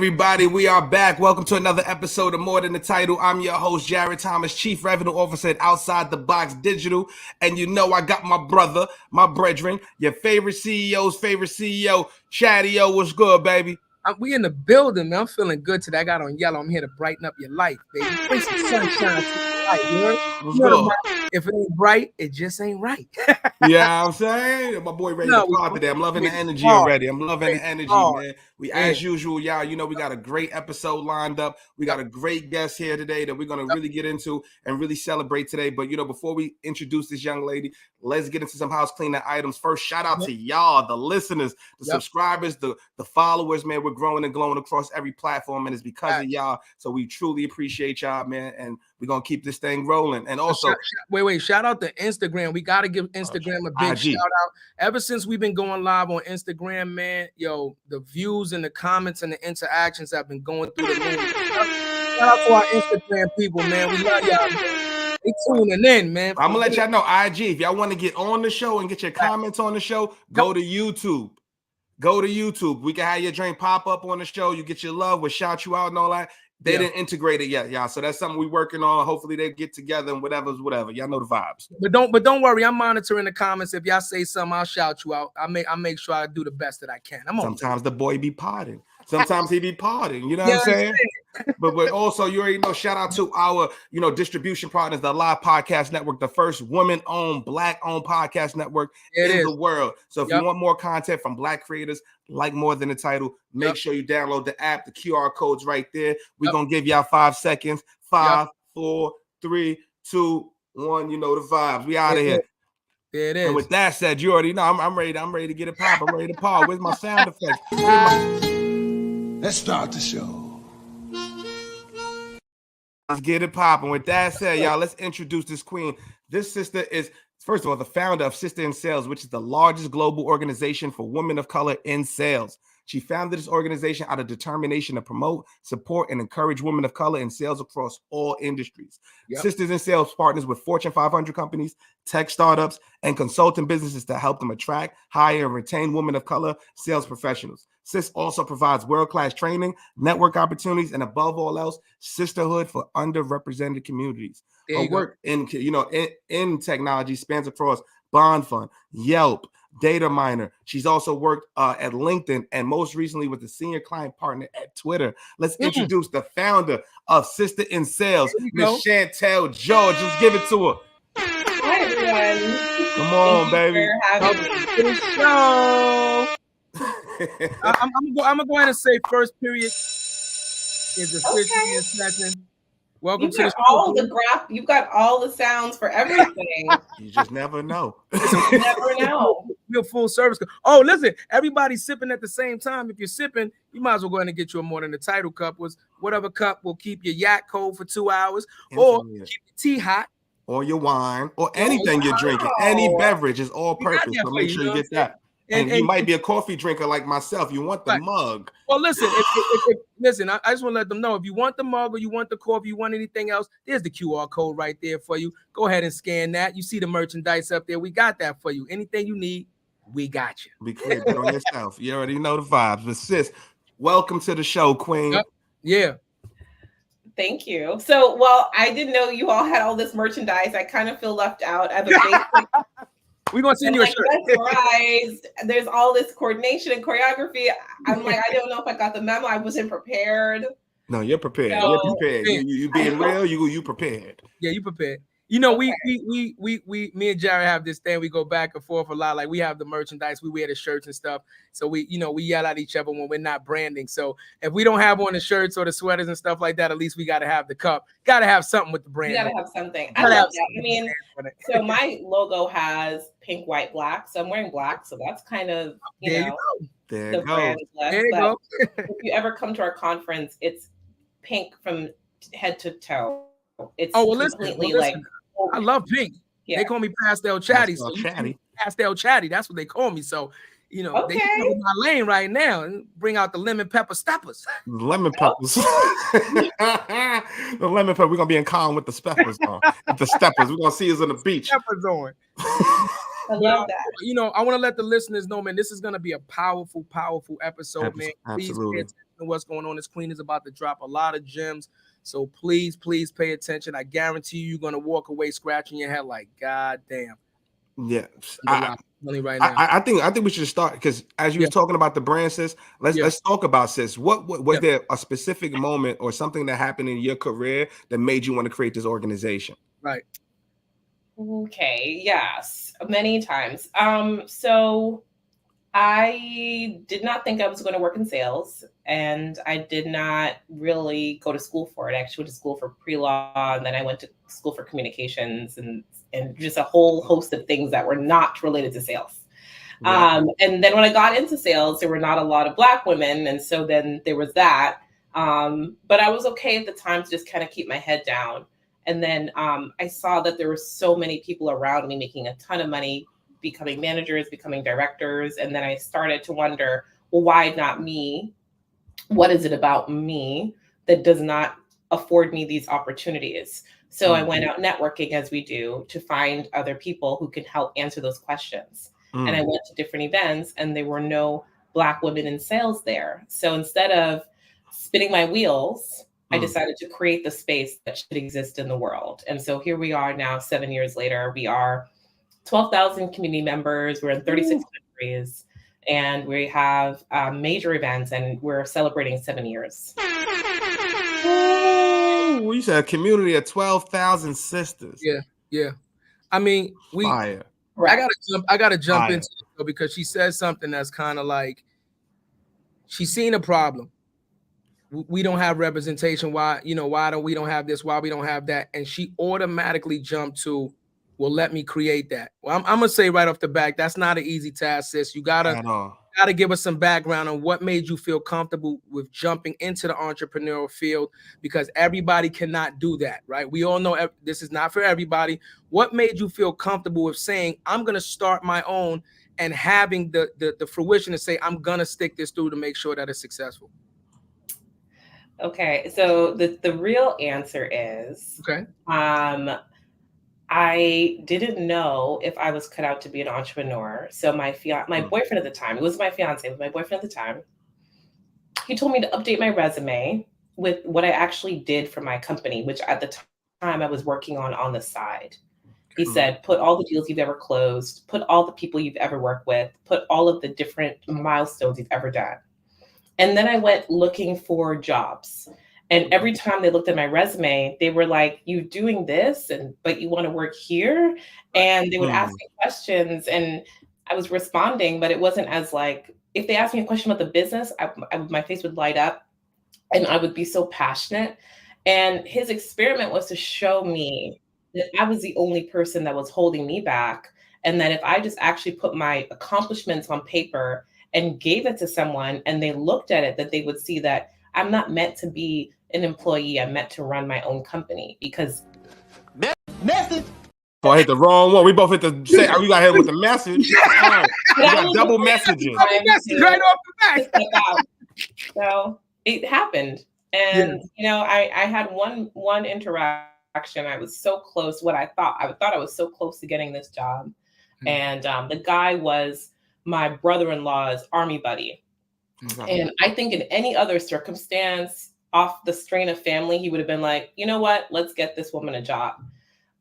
everybody, we are back. Welcome to another episode of More Than the Title. I'm your host, Jarrett Thomas, Chief Revenue Officer at Outside the Box Digital. And you know I got my brother, my brethren, your favorite CEO's favorite CEO, Chadeo. What's good, baby? We in the building, man. I'm feeling good today. I got on yellow. I'm here to brighten up your life, baby. Bring some sunshine to your life, you know, if it ain't bright, it just ain't right. Yeah, I'm saying my boy ready to pod today. I'm loving the energy already. I'm loving the energy, man. We as usual, y'all. You know we got a great episode lined up. We got a great guest here today that we're gonna really get into and really celebrate today. But you know, before we introduce this young lady, let's get into some house cleaning items. First, shout out to y'all, the listeners, the subscribers, the followers, man. We're growing and glowing across every platform, and it's because of y'all. So we truly appreciate y'all, man. And we're gonna keep this thing rolling. And also, wait, shout out to Instagram. We gotta give Instagram a big shout out. Ever since we've been going live on Instagram, man, yo, the views and the comments and the interactions have been going through the roof. Shout out to our Instagram people, man. We love y'all, man. They tuning in, man. I'm gonna let y'all know, IG, if y'all want to get on the show and get your comments on the show, go to YouTube. Go to YouTube. We can have your drink pop up on the show. You get your love. We'll shout you out and all that. They didn't integrate it yet, y'all. So that's something we're working on. Hopefully they get together and whatever. Y'all know the vibes. But don't worry. I'm monitoring the comments. If y'all say something, I'll shout you out. I make sure I do the best that I can. Sometimes the boy be potting. Sometimes he be potting. You know what I'm saying? But also, you already know, shout out to our, distribution partners, the Live Podcast Network, the first woman-owned, Black-owned podcast network in the world. So if you want more content from Black creators, like More Than the Title, make sure you download the app. The QR code's right there. We're going to give y'all 5 seconds. 5, 4, 3, 2, 1. You know the vibes. We out of here. There it is. And with that said, you already know I'm ready to get it pop. I'm ready to pop. Where's my sound effects? Let's start the show. Let's get it popping. With that said, y'all, let's introduce this queen. This sister is, first of all, the founder of Sister in Sales, which is the largest global organization for women of color in sales. She founded this organization out of determination to promote, support, and encourage women of color in sales across all industries. Sisters in Sales partners with Fortune 500 companies, tech startups, and consulting businesses to help them attract, hire, and retain women of color sales professionals. Sis also provides world-class training, network opportunities, and above all else, sisterhood for underrepresented communities. Her work in technology spans across Bond Fund, Yelp, Data Miner. She's also worked at LinkedIn and most recently was the senior client partner at Twitter. Let's introduce the founder of Sister in Sales, Miss Chantel George. Let's give it to her. Hi, everyone. Come on, baby. I'm gonna go ahead and say first period is officially in session. Welcome to the show. You've got all the sounds for everything. You just never know. You never know. We're full service. Oh, listen, everybody's sipping at the same time. If you're sipping, you might as well go ahead and get you a More Than the Title cup. Whatever cup will keep your yak cold for 2 hours, or keep your tea hot, or your wine, or anything you're drinking. Any beverage is all purpose. So make sure you get that. And you might be a coffee drinker like myself. You want the mug. Well, listen, listen, I just want to let them know, if you want the mug or you want the coffee, you want anything else, there's the QR code right there for you. Go ahead and scan that. You see the merchandise up there. We got that for you. Anything you need, we got you. Be clear that on yourself. You already know the vibes. But sis, welcome to the show, queen. Yeah. Thank you. So, I didn't know you all had all this merchandise. I kind of feel left out. I have a basic... We're going to send you a shirt. There's all this coordination and choreography. I'm like, I don't know if I got the memo. I wasn't prepared. No, you're prepared. You're prepared. You being real, you prepared. Yeah, you prepared. You know, me and Jarrett have this thing. We go back and forth a lot. Like, we have the merchandise, we wear the shirts and stuff. So we yell at each other when we're not branding. So if we don't have on the shirts or the sweaters and stuff like that, at least we got to have the cup. Got to have something with the brand. You got to have something. I love that. I mean, so my logo has pink, white, black. So I'm wearing black. So that's kind of, the brand left. There you go. If you ever come to our conference, it's pink from head to toe. It's completely like. I love pink. Yeah. They call me Pastel Chatty. Pastel Chatty. That's what they call me. So, they in my lane right now and bring out the lemon pepper steppers. Lemon peppers. The lemon pepper. We're gonna be in calm with the steppers on. The steppers. We're gonna see us on the beach. Steppers on. I love that. You know, I want to let the listeners know, man, this is going to be a powerful, powerful episode, man. Please pay attention to what's going on. This queen is about to drop a lot of gems. So please, please pay attention. I guarantee you're going to walk away scratching your head like, God damn. Yeah. Right now. I think we should start, because as you were talking about the brand, sis, let's talk about, sis. What was there a specific moment or something that happened in your career that made you want to create this organization? Right. Okay. Yes. Many times. So I did not think I was going to work in sales, and I did not really go to school for it. I actually went to school for pre-law, and then I went to school for communications and just a whole host of things that were not related to sales. Yeah. And then when I got into sales, there were not a lot of Black women. And so then there was that. But I was okay at the time to just kind of keep my head down. And then I saw that there were so many people around me making a ton of money, becoming managers, becoming directors. And then I started to wonder, well, why not me? What is it about me that does not afford me these opportunities? So I went out networking, as we do, to find other people who can help answer those questions. And I went to different events, and there were no Black women in sales there. So instead of spinning my wheels, I decided to create the space that should exist in the world. And so here we are now, 7 years later. We are 12,000 community members. We're in 36 countries, and we have major events, and we're celebrating 7 years. You said a community of 12,000 sisters. Yeah. I mean, Fire. I gotta jump into it because she says something that's kind of like, she's seen a problem. We don't have representation. Why don't we don't have this? Why we don't have that? And she automatically jumped to, well, let me create that. Well, I'm gonna say right off the back, that's not an easy task, sis. You gotta give us some background on what made you feel comfortable with jumping into the entrepreneurial field, because everybody cannot do that, right? We all know this is not for everybody. What made you feel comfortable with saying, I'm gonna start my own, and having the fruition to say, I'm gonna stick this through to make sure that it's successful? Okay, so the real answer is, I didn't know if I was cut out to be an entrepreneur. So my boyfriend at the time, it was my fiance, it was my boyfriend at the time. He told me to update my resume with what I actually did for my company, which at the time I was working on the side. He said, put all the deals you've ever closed, put all the people you've ever worked with, put all of the different milestones you've ever done. And then I went looking for jobs. And every time they looked at my resume, they were like, you doing this, but you want to work here? And they would ask me questions, and I was responding, but it wasn't as like, if they asked me a question about the business, my face would light up and I would be so passionate. And his experiment was to show me that I was the only person that was holding me back. And that if I just actually put my accomplishments on paper and gave it to someone and they looked at it, that they would see that I'm not meant to be an employee. I'm meant to run my own company. Because message. Oh, I hit the wrong one. We both hit the say. We got hit with the message. All right. We got double messages. Right off the bat. So it happened, and I had one interaction. I was so close. I thought I was so close to getting this job, and the guy was my brother-in-law's army buddy. And I think in any other circumstance, off the strain of family, he would have been like, you know what, let's get this woman a job.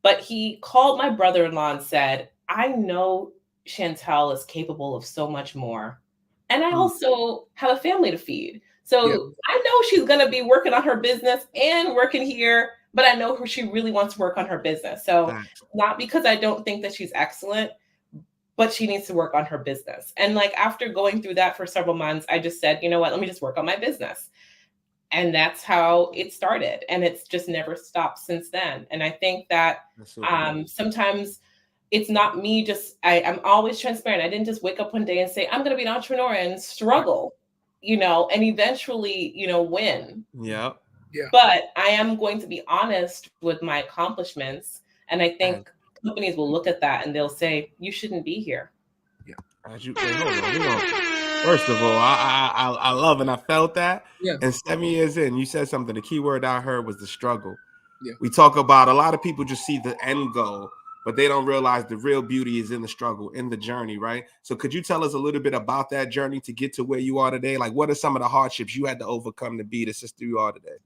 But he called my brother-in-law and said, I know Chantel is capable of so much more. And I also have a family to feed. So I know she's going to be working on her business and working here, but I know she really wants to work on her business. So not because I don't think that she's excellent, but she needs to work on her business. And like, after going through that for several months, I just said, you know what, let me just work on my business. And that's how it started. And it's just never stopped since then. And I think that sometimes it's not me I'm always transparent. I didn't just wake up one day and say, I'm going to be an entrepreneur and struggle, and eventually, win. Yeah. But I am going to be honest with my accomplishments. And I think companies will look at that and they'll say, you shouldn't be here. Yeah. First of all, I love and I felt that. Yeah. And 7 years in, you said something. The key word I heard was the struggle. Yeah. We talk about a lot of people just see the end goal, but they don't realize the real beauty is in the struggle, in the journey, right? So could you tell us a little bit about that journey to get to where you are today? Like, what are some of the hardships you had to overcome to be the sister you are today?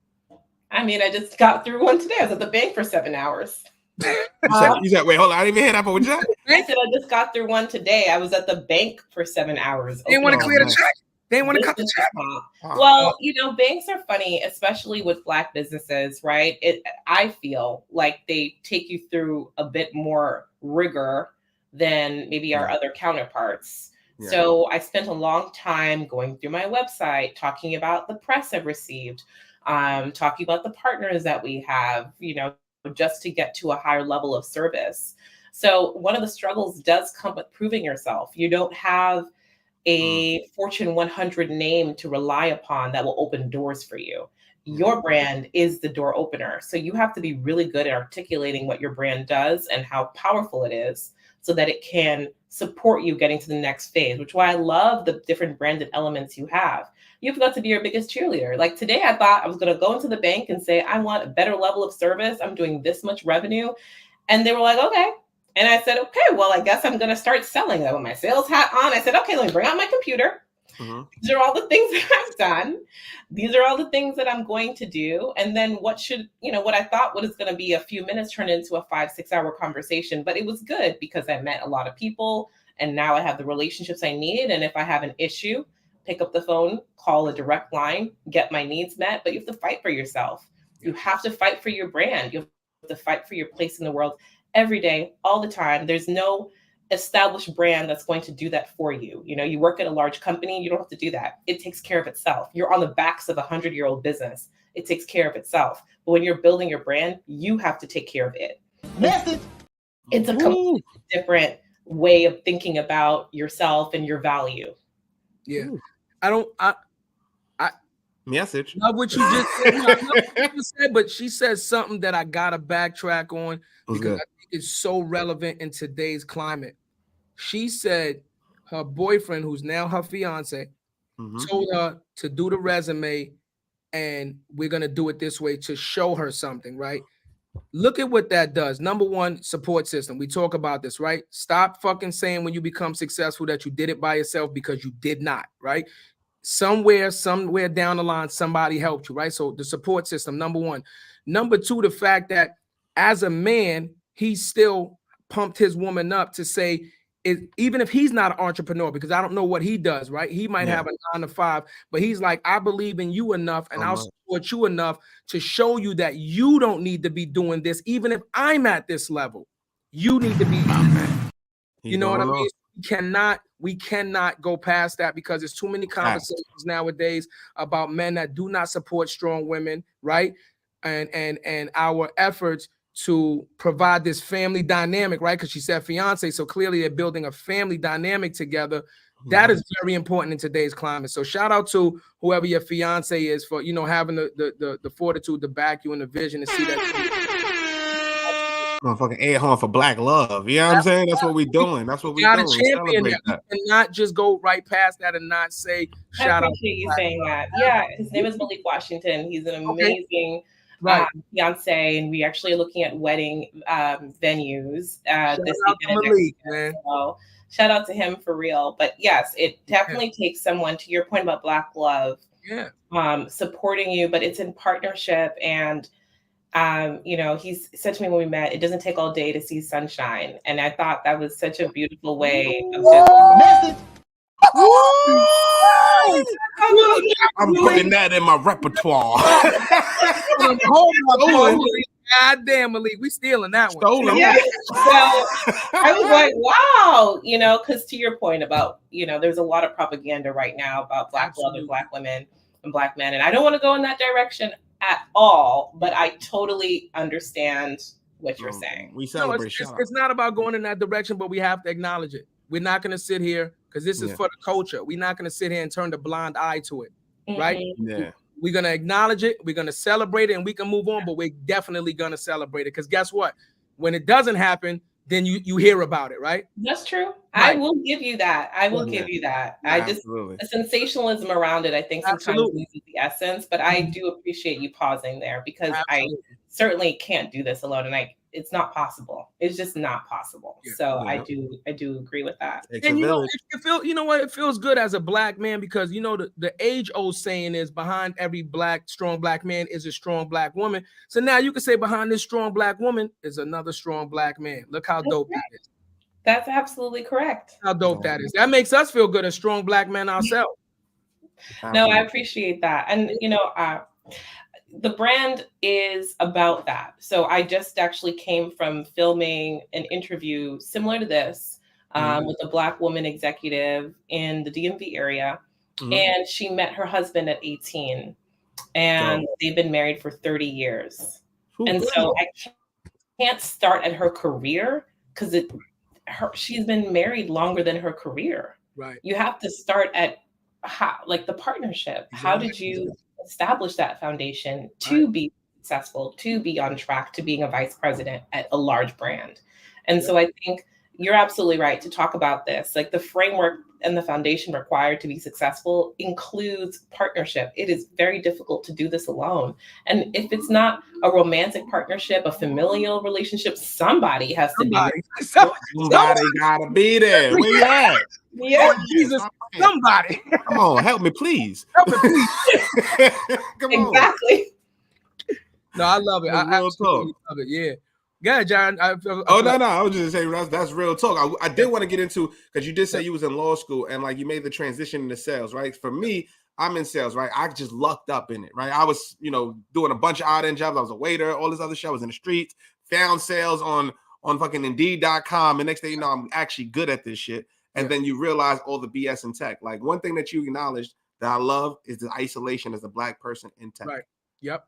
I mean, I just got through one today. I was at the bank for 7 hours. You said, wait, hold on. I didn't even hear that, but what you said? I said, I just got through one today. I was at the bank for 7 hours. They didn't want to clear the check. They didn't want to cut the check. Well, you know, banks are funny, especially with Black businesses, right? I feel like they take you through a bit more rigor than maybe our other counterparts. Yeah. So I spent a long time going through my website, talking about the press I've received, talking about the partners that we have, you know, just to get to a higher level of service. So one of the struggles does come with proving yourself. You don't have a Fortune 100 name to rely upon that will open doors for you. Your brand is the door opener. So you have to be really good at articulating what your brand does and how powerful it is so that it can support you getting to the next phase, which is why I love the different branded elements you have. You've got to be your biggest cheerleader. Like today, I thought I was going to go into the bank and say, I want a better level of service. I'm doing this much revenue. And they were like, okay. And I said, okay, well, I guess I'm going to start selling that with my sales hat on. I said, okay, let me bring out my computer. These are all the things that I've done. These are all the things that I'm going to do. And then what I thought was going to be a few minutes turned into a 5-6 hour conversation. But it was good because I met a lot of people and now I have the relationships I need. And if I have an issue, pick up the phone, call a direct line, get my needs met. But you have to fight for yourself. You have to fight for your brand. You have to fight for your place in the world every day, all the time. There's no established brand that's going to do that for you. You know, you work at a large company, you don't have to do that. It takes care of itself. You're on the backs of a 100-year-old business. It takes care of itself. But when you're building your brand, you have to take care of it. Message. It's a completely different way of thinking about yourself and your value. Yeah. Message. Love what you just said, but she said something that I gotta backtrack on because I think it's so relevant in today's climate. She said her boyfriend, who's now her fiance, told her to do the resume and we're gonna do it this way to show her something, right? Look at what that does. Number one, support system. We talk about this, right? Stop fucking saying when you become successful that you did it by yourself because you did not, right? Somewhere down the line, somebody helped you, right? So the support system, number one. Number two, the fact that as a man, he still pumped his woman up to say, even if he's not an entrepreneur, because I don't know what he does, right? He might have a 9 to 5, but he's like, I believe in you enough and I'll support you enough to show you that you don't need to be doing this. Even if I'm at this level, you need to be, you know what I mean? We cannot go past that because there's too many conversations nowadays about men that do not support strong women, right? And our efforts to provide this family dynamic, right? Because she said fiance, so clearly they're building a family dynamic together. That is very important in today's climate. So shout out to whoever your fiance is for, you know, having the fortitude to back you in the vision and see that. Motherfucking air horn for Black love. You know what I'm saying? That's what we're doing. That's what we're doing. We celebrate that. We cannot just go right past that and not say shout out. I appreciate you saying that. Yeah, his name is Malik Washington. He's an amazing fiance, and we actually are looking at wedding venues this weekend. So shout out to him for real. But yes, it definitely takes someone, to your point about Black love, supporting you, but it's in partnership. And you know, he said to me when we met, it doesn't take all day to see sunshine. And I thought that was such a beautiful way of just I'm putting that in my repertoire. God damn, Malik, we stealing that one. Yeah. So I was like, wow, you know, because to your point about, you know, there's a lot of propaganda right now about Black love and Black women and Black men. And I don't want to go in that direction at all, but I totally understand what you're saying. We celebrate. It's not about going in that direction, but we have to acknowledge it. We're not going to sit here because this is for the culture. We're not going to sit here and turn the blind eye to it, right? Yeah. We're going to acknowledge it. We're going to celebrate it, and we can move on, but we're definitely going to celebrate it because guess what? When it doesn't happen, then you hear about it, right? That's true. Right. I will give you that. I will give you that. I just the sensationalism around it, I think sometimes loses the essence, but I do appreciate you pausing there because I certainly can't do this alone. And it's not possible. It's just not possible. Yeah. So I do agree with that. And it feels good as a Black man, because the age-old saying is, behind every strong black man is a strong Black woman. So now you can say behind this strong Black woman is another strong Black man. Look how dope that is. That's absolutely correct. How dope that is. That makes us feel good as strong Black men ourselves. No, I appreciate that. And the brand is about that. So I just actually came from filming an interview similar to this with a Black woman executive in the DMV area. And she met her husband at 18, and they've been married for 30 years. And so I can't start at her career, because she's been married longer than her career. Right. You have to start at the partnership. How did you establish that foundation to be successful, to be on track to being a vice president at a large brand? And so I think you're absolutely right to talk about this. Like, the framework and the foundation required to be successful includes partnership. It is very difficult to do this alone. And if it's not a romantic partnership, a familial relationship, somebody has to be there. Somebody gotta be there. Where you at? Yeah, Jesus, somebody. Come on, help me, please. Help me, please. Come on. Exactly. No, I love it. I absolutely love it. Yeah. Yeah, John. I was just saying that's real talk. I did want to get into, because you did say you was in law school and like you made the transition into sales, right? For me, I'm in sales, right? I just lucked up in it, right? I was, doing a bunch of odd end jobs. I was a waiter, all this other shit. I was in the streets, found sales on fucking Indeed.com, and next thing you know, I'm actually good at this shit. And then you realize all the BS in tech. Like, one thing that you acknowledged that I love is the isolation as a Black person in tech. Right. Yep.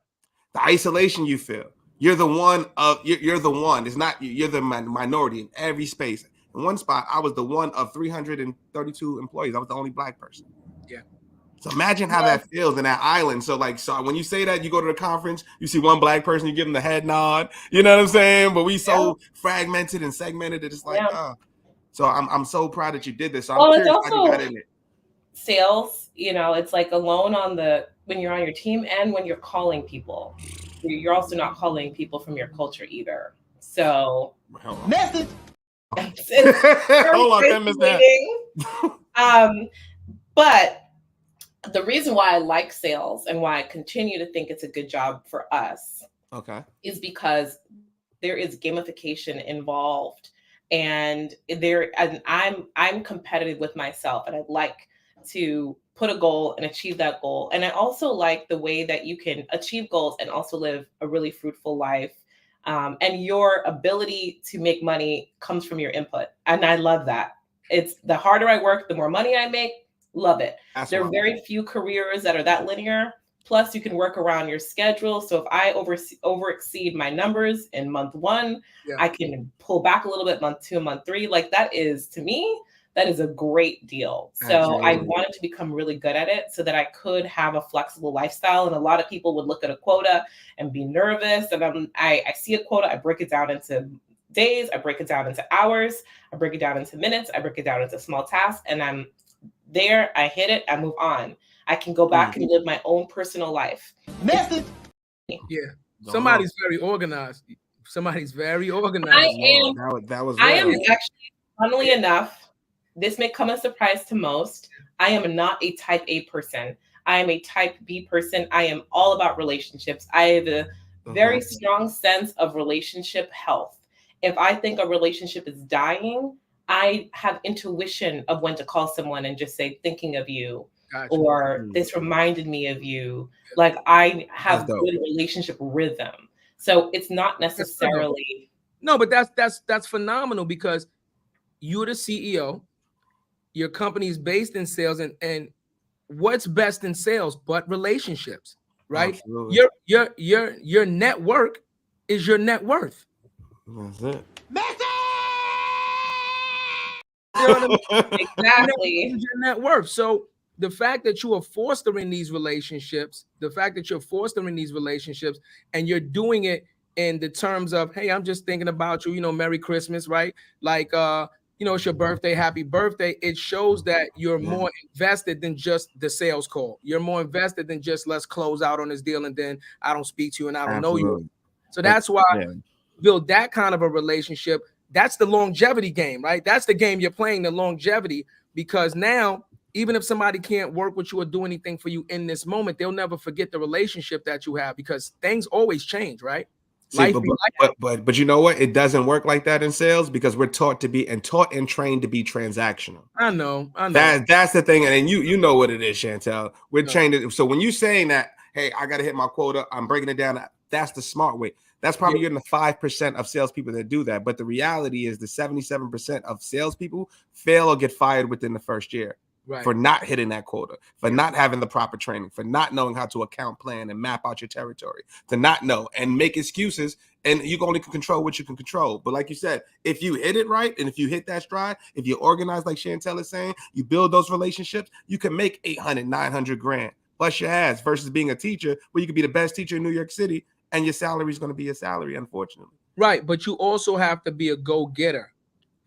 The isolation you feel. You're the one. It's not you're the minority in every space. In one spot, I was the one of 332 employees. I was the only Black person. Yeah. So imagine how that feels in that island. So when you say that, you go to the conference, you see one Black person, you give them the head nod. You know what I'm saying? But we so fragmented and segmented that it's like, So I'm so proud that you did this. So I'm curious how you got in it. Sales, it's like alone when you're on your team and when you're calling people. You're also not calling people from your culture either. So message. Hold on, but the reason why I like sales and why I continue to think it's a good job for us is because there is gamification involved, and I'm competitive with myself, and I'd like to put a goal and achieve that goal. And I also like the way that you can achieve goals and also live a really fruitful life. And your ability to make money comes from your input. And I love that. It's the harder I work, the more money I make. Love it. There are very few careers that are that linear. Plus, you can work around your schedule. So if I over exceed my numbers in month 1, I can pull back a little bit month 2, month 3. Like, that is, to me, that is a great deal. So I wanted to become really good at it so that I could have a flexible lifestyle. And a lot of people would look at a quota and be nervous. And I see a quota, I break it down into days, I break it down into hours, I break it down into minutes, I break it down into small tasks. And I'm there, I hit it, I move on. I can go back and live my own personal life. Message. Yeah. Somebody's very organized. Somebody's very organized. I am actually, funnily enough, this may come as a surprise to most. I am not a type A person. I am a type B person. I am all about relationships. I have a very strong sense of relationship health. If I think a relationship is dying, I have intuition of when to call someone and just say, thinking of you, or this reminded me of you. Like, I have good relationship rhythm. So it's not necessarily. No, but that's phenomenal, because you're the CEO. Your company is based in sales, and what's best in sales but relationships, right? Absolutely. Your network is your net worth. That's it. You know what I mean? Exactly. Your net worth. So the fact that you are fostering these relationships, and you're doing it in the terms of, hey, I'm just thinking about you, Merry Christmas, right? Like, it's your birthday, happy birthday. It shows that you're more invested than just the sales call. You're more invested than just let's close out on this deal and then I don't speak to you and I don't know you. So that's why build that kind of a relationship, that's the longevity game, right? That's the game you're playing, the longevity, because now, even if somebody can't work with you or do anything for you in this moment, they'll never forget the relationship that you have, because things always change, right? See, but you know what? It doesn't work like that in sales, because we're taught and trained to be transactional. I know. That's the thing, and you know what it is, Chantel. We're trained. So when you're saying that, hey, I got to hit my quota, I'm breaking it down. That's the smart way. That's probably in the 5% of salespeople that do that. But the reality is, the 77% of salespeople fail or get fired within the first year. Right. For not hitting that quota, for not having the proper training, for not knowing how to account plan and map out your territory, to not know and make excuses. And you only can control what you can control. But like you said, if you hit it right, and if you hit that stride, if you organize, like Chantel is saying, you build those relationships, you can make 800, 900 grand plus your ass, versus being a teacher where you could be the best teacher in New York City and your salary is going to be a salary, unfortunately. Right. But you also have to be a go-getter.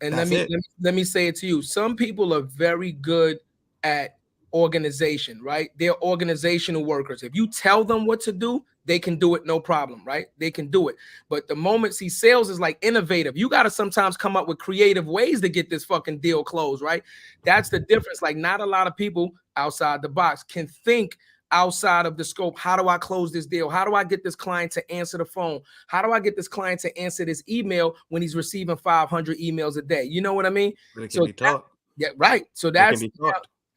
And let me say it to you. Some people are very good at organization, right? They're organizational workers. If you tell them what to do, they can do it, no problem, right? They can do it. But the moment, sales is like innovative. You got to sometimes come up with creative ways to get this fucking deal closed, right? That's the difference. Like, not a lot of people outside the box can think outside of the scope. How do I close this deal? How do I get this client to answer the phone? How do I get this client to answer this email when he's receiving 500 emails a day? You know what I mean? But it can be taught. Yeah, right. So that's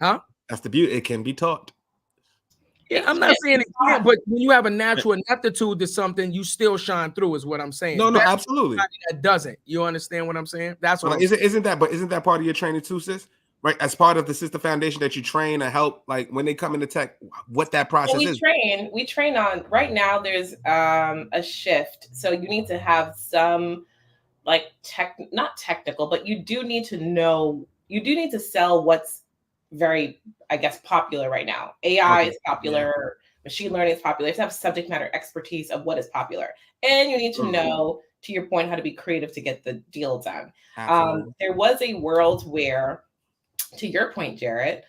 huh? That's the beauty. It can be taught. Yeah, I'm not saying it can't, but when you have a natural ineptitude to something, you still shine through, is what I'm saying. No, absolutely. That doesn't. You understand what I'm saying? That's what isn't that part of your training too, sis? Right, as part of the Sister Foundation, that you train to help, like, when they come into tech, what that process is. We train on, right now there's a shift. So you need to have some, like, not technical, but you do need to sell what's very, I guess, popular right now. AI is popular, machine learning is popular. You have to have subject matter expertise of what is popular. And you need to know, to your point, how to be creative to get the deal done. There was a world where, to your point, Jarrett,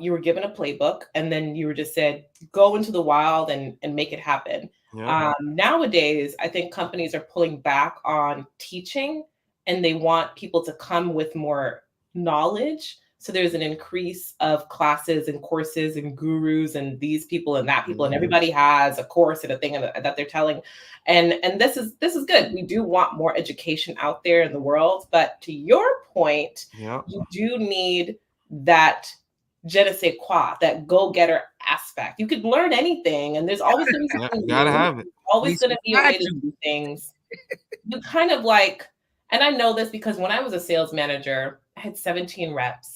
you were given a playbook and then you were just said, go into the wild and make it happen. Yeah. Nowadays, I think companies are pulling back on teaching, and they want people to come with more knowledge. So there's an increase of classes and courses and gurus and these people and that people, and everybody has a course and a thing that they're telling. And this is good. We do want more education out there in the world. But to your point, you do need that je ne sais quoi, that go-getter aspect. You could learn anything, and there's always going to be something gotta have it. Always going to be a way to do things. You kind of like, and I know this because when I was a sales manager, I had 17 reps.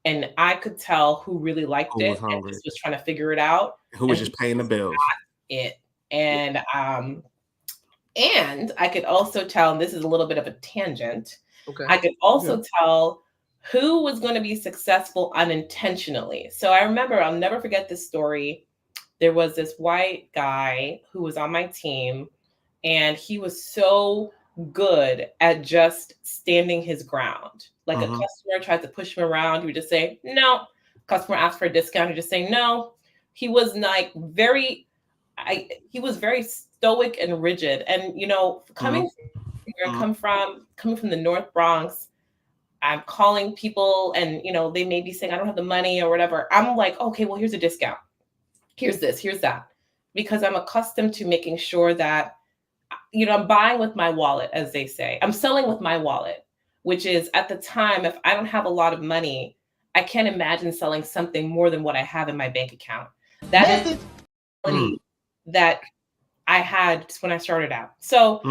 And I could tell who really liked it and just was trying to figure it out. Who was just paying the bills. And I could also tell, and this is a little bit of a tangent, I could also tell who was going to be successful unintentionally. So I remember, I'll never forget this story. There was this white guy who was on my team, and he was so good at just standing his ground. Like a customer tried to push him around, he would just say, no. Customer asked for a discount, he'd just say, no. He was like he was very stoic and rigid. And, you know, coming from the North Bronx, I'm calling people and, you know, they may be saying, I don't have the money or whatever. I'm like, okay, well, here's a discount. Here's this, here's that. Because I'm accustomed to making sure that, you know, I'm buying with my wallet, as they say. I'm selling with my wallet, which is, at the time, if I don't have a lot of money, I can't imagine selling something more than what I have in my bank account. That is money that I had when I started out. So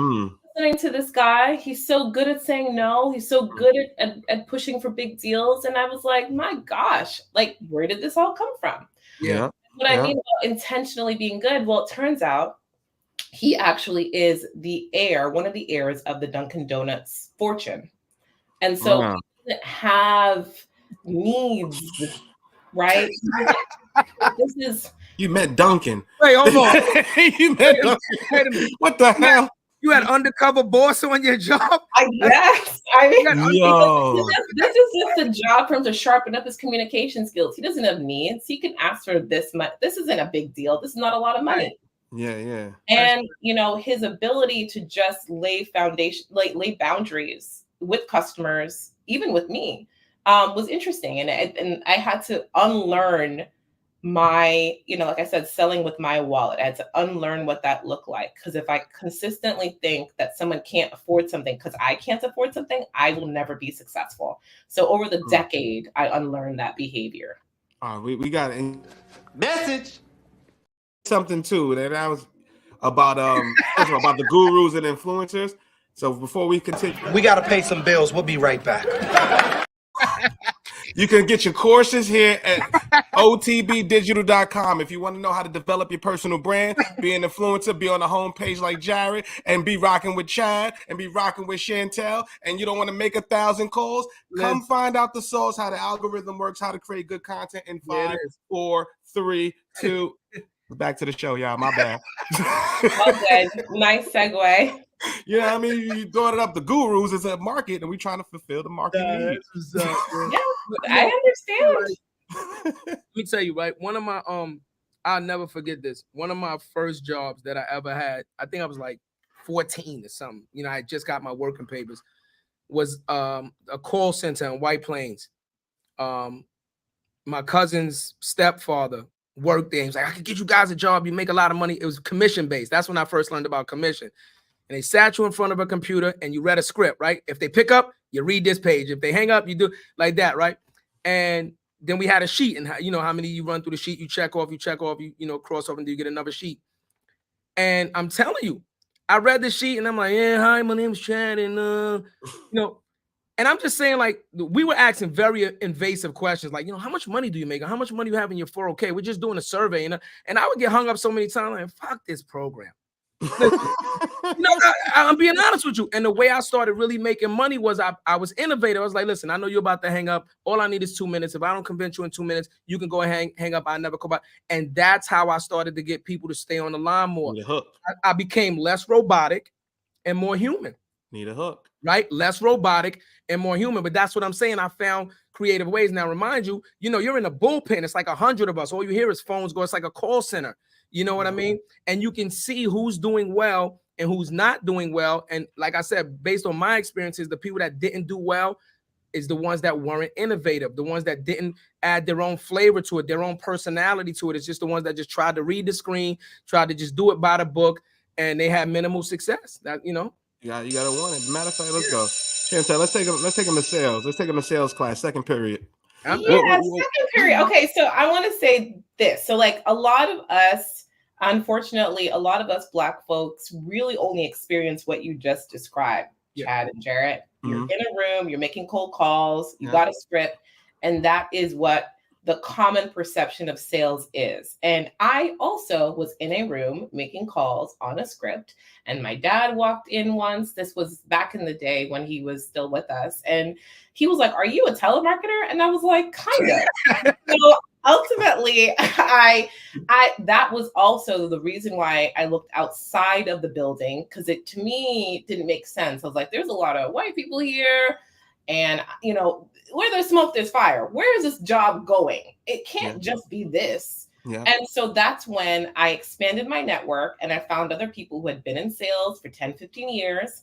listening to this guy, he's so good at saying no. He's so good at pushing for big deals. And I was like, my gosh, like, where did this all come from? Yeah. What I mean about intentionally being good, well, it turns out he actually is one of the heirs of the Dunkin' Donuts fortune. And so he doesn't have needs, right? This is... You met Duncan. Wait, hold on. You met Duncan. Wait a minute. What the hell? You had undercover boss on your job? I guess. I mean, yo. This is just a job for him to sharpen up his communication skills. He doesn't have needs. He can ask for this much. This isn't a big deal. This is not a lot of money. Yeah. And his ability to just lay boundaries with customers, even with me, was interesting. And I had to unlearn my, like I said, selling with my wallet. I had to unlearn what that looked like. Because if I consistently think that someone can't afford something because I can't afford something, I will never be successful. So over the decade, I unlearned that behavior. We got a Message. something too that I was about first of all, about the gurus and influencers. So before we continue, we got to pay some bills. We'll be right back. You can get your courses here at otbdigital.com. If you want to know how to develop your personal brand, be an influencer, be on the homepage like Jarrett, and be rocking with Chad, and be rocking with Chantel, and you don't want to make 1,000 calls, come find out the source, how the algorithm works, how to create good content in 5, 4, 3, 2. Back to the show, y'all. My bad. Okay, nice segue. You know what I mean? You brought it up. The gurus is a market, and we're trying to fulfill the market needs. I understand. Let me tell you, right? One of my I'll never forget this. One of my first jobs that I ever had, I think I was like 14 or something. I just got my working papers. Was a call center in White Plains. My cousin's stepfather worked there. He was like, I could get you guys a job. You make a lot of money. It was commission based. That's when I first learned about commission. And they sat you in front of a computer and you read a script, right? If they pick up, you read this page. If they hang up, you do like that, right? And then we had a sheet, and how many you run through the sheet, you check off, you cross off, and you get another sheet. And I'm telling you, I read the sheet and I'm like, yeah, hi, my name's Chad, and and I'm just saying, like, we were asking very invasive questions, like, how much money do you make? Or how much money you have in your 401k? We're just doing a survey, and I would get hung up so many times, like, fuck this program. I'm being honest with you. And the way I started really making money was I was innovative. I was like, listen, I know you're about to hang up. All I need is 2 minutes. If I don't convince you in 2 minutes, you can go and hang up. I never come back. And that's how I started to get people to stay on the line more. Need a hook. I became less robotic and more human. Need a hook. Right? Less robotic and more human. But that's what I'm saying. I found creative ways. Now, remind you, you're in a bullpen. It's like 100 of us. All you hear is phones go. It's like a call center. You know what I mean? And you can see who's doing well and who's not doing well. And like I said, based on my experiences, the people that didn't do well is the ones that weren't innovative, the ones that didn't add their own flavor to it, their own personality to it. It's just the ones that just tried to read the screen, tried to just do it by the book, and they had minimal success. That you got to want it. Matter of fact, let's go. Chantel, let's take them to sales. Let's take them to sales class, second period. Second period. Okay, so I want to say this. So, like, a lot of us, unfortunately, a lot of us Black folks really only experience what you just described, Chad and Jarrett. You're in a room, you're making cold calls, you got a script, and that is what the common perception of sales is. And I also was in a room making calls on a script, and my dad walked in once. This was back in the day when he was still with us, and he was like, "Are you a telemarketer?" And I was like, "Kind of." So ultimately, I that was also the reason why I looked outside of the building, because it to me didn't make sense. I was like, there's a lot of white people here, and where there's smoke, there's fire. Where is this job going? It can't just be this. Yeah. And so that's when I expanded my network, and I found other people who had been in sales for 10, 15 years,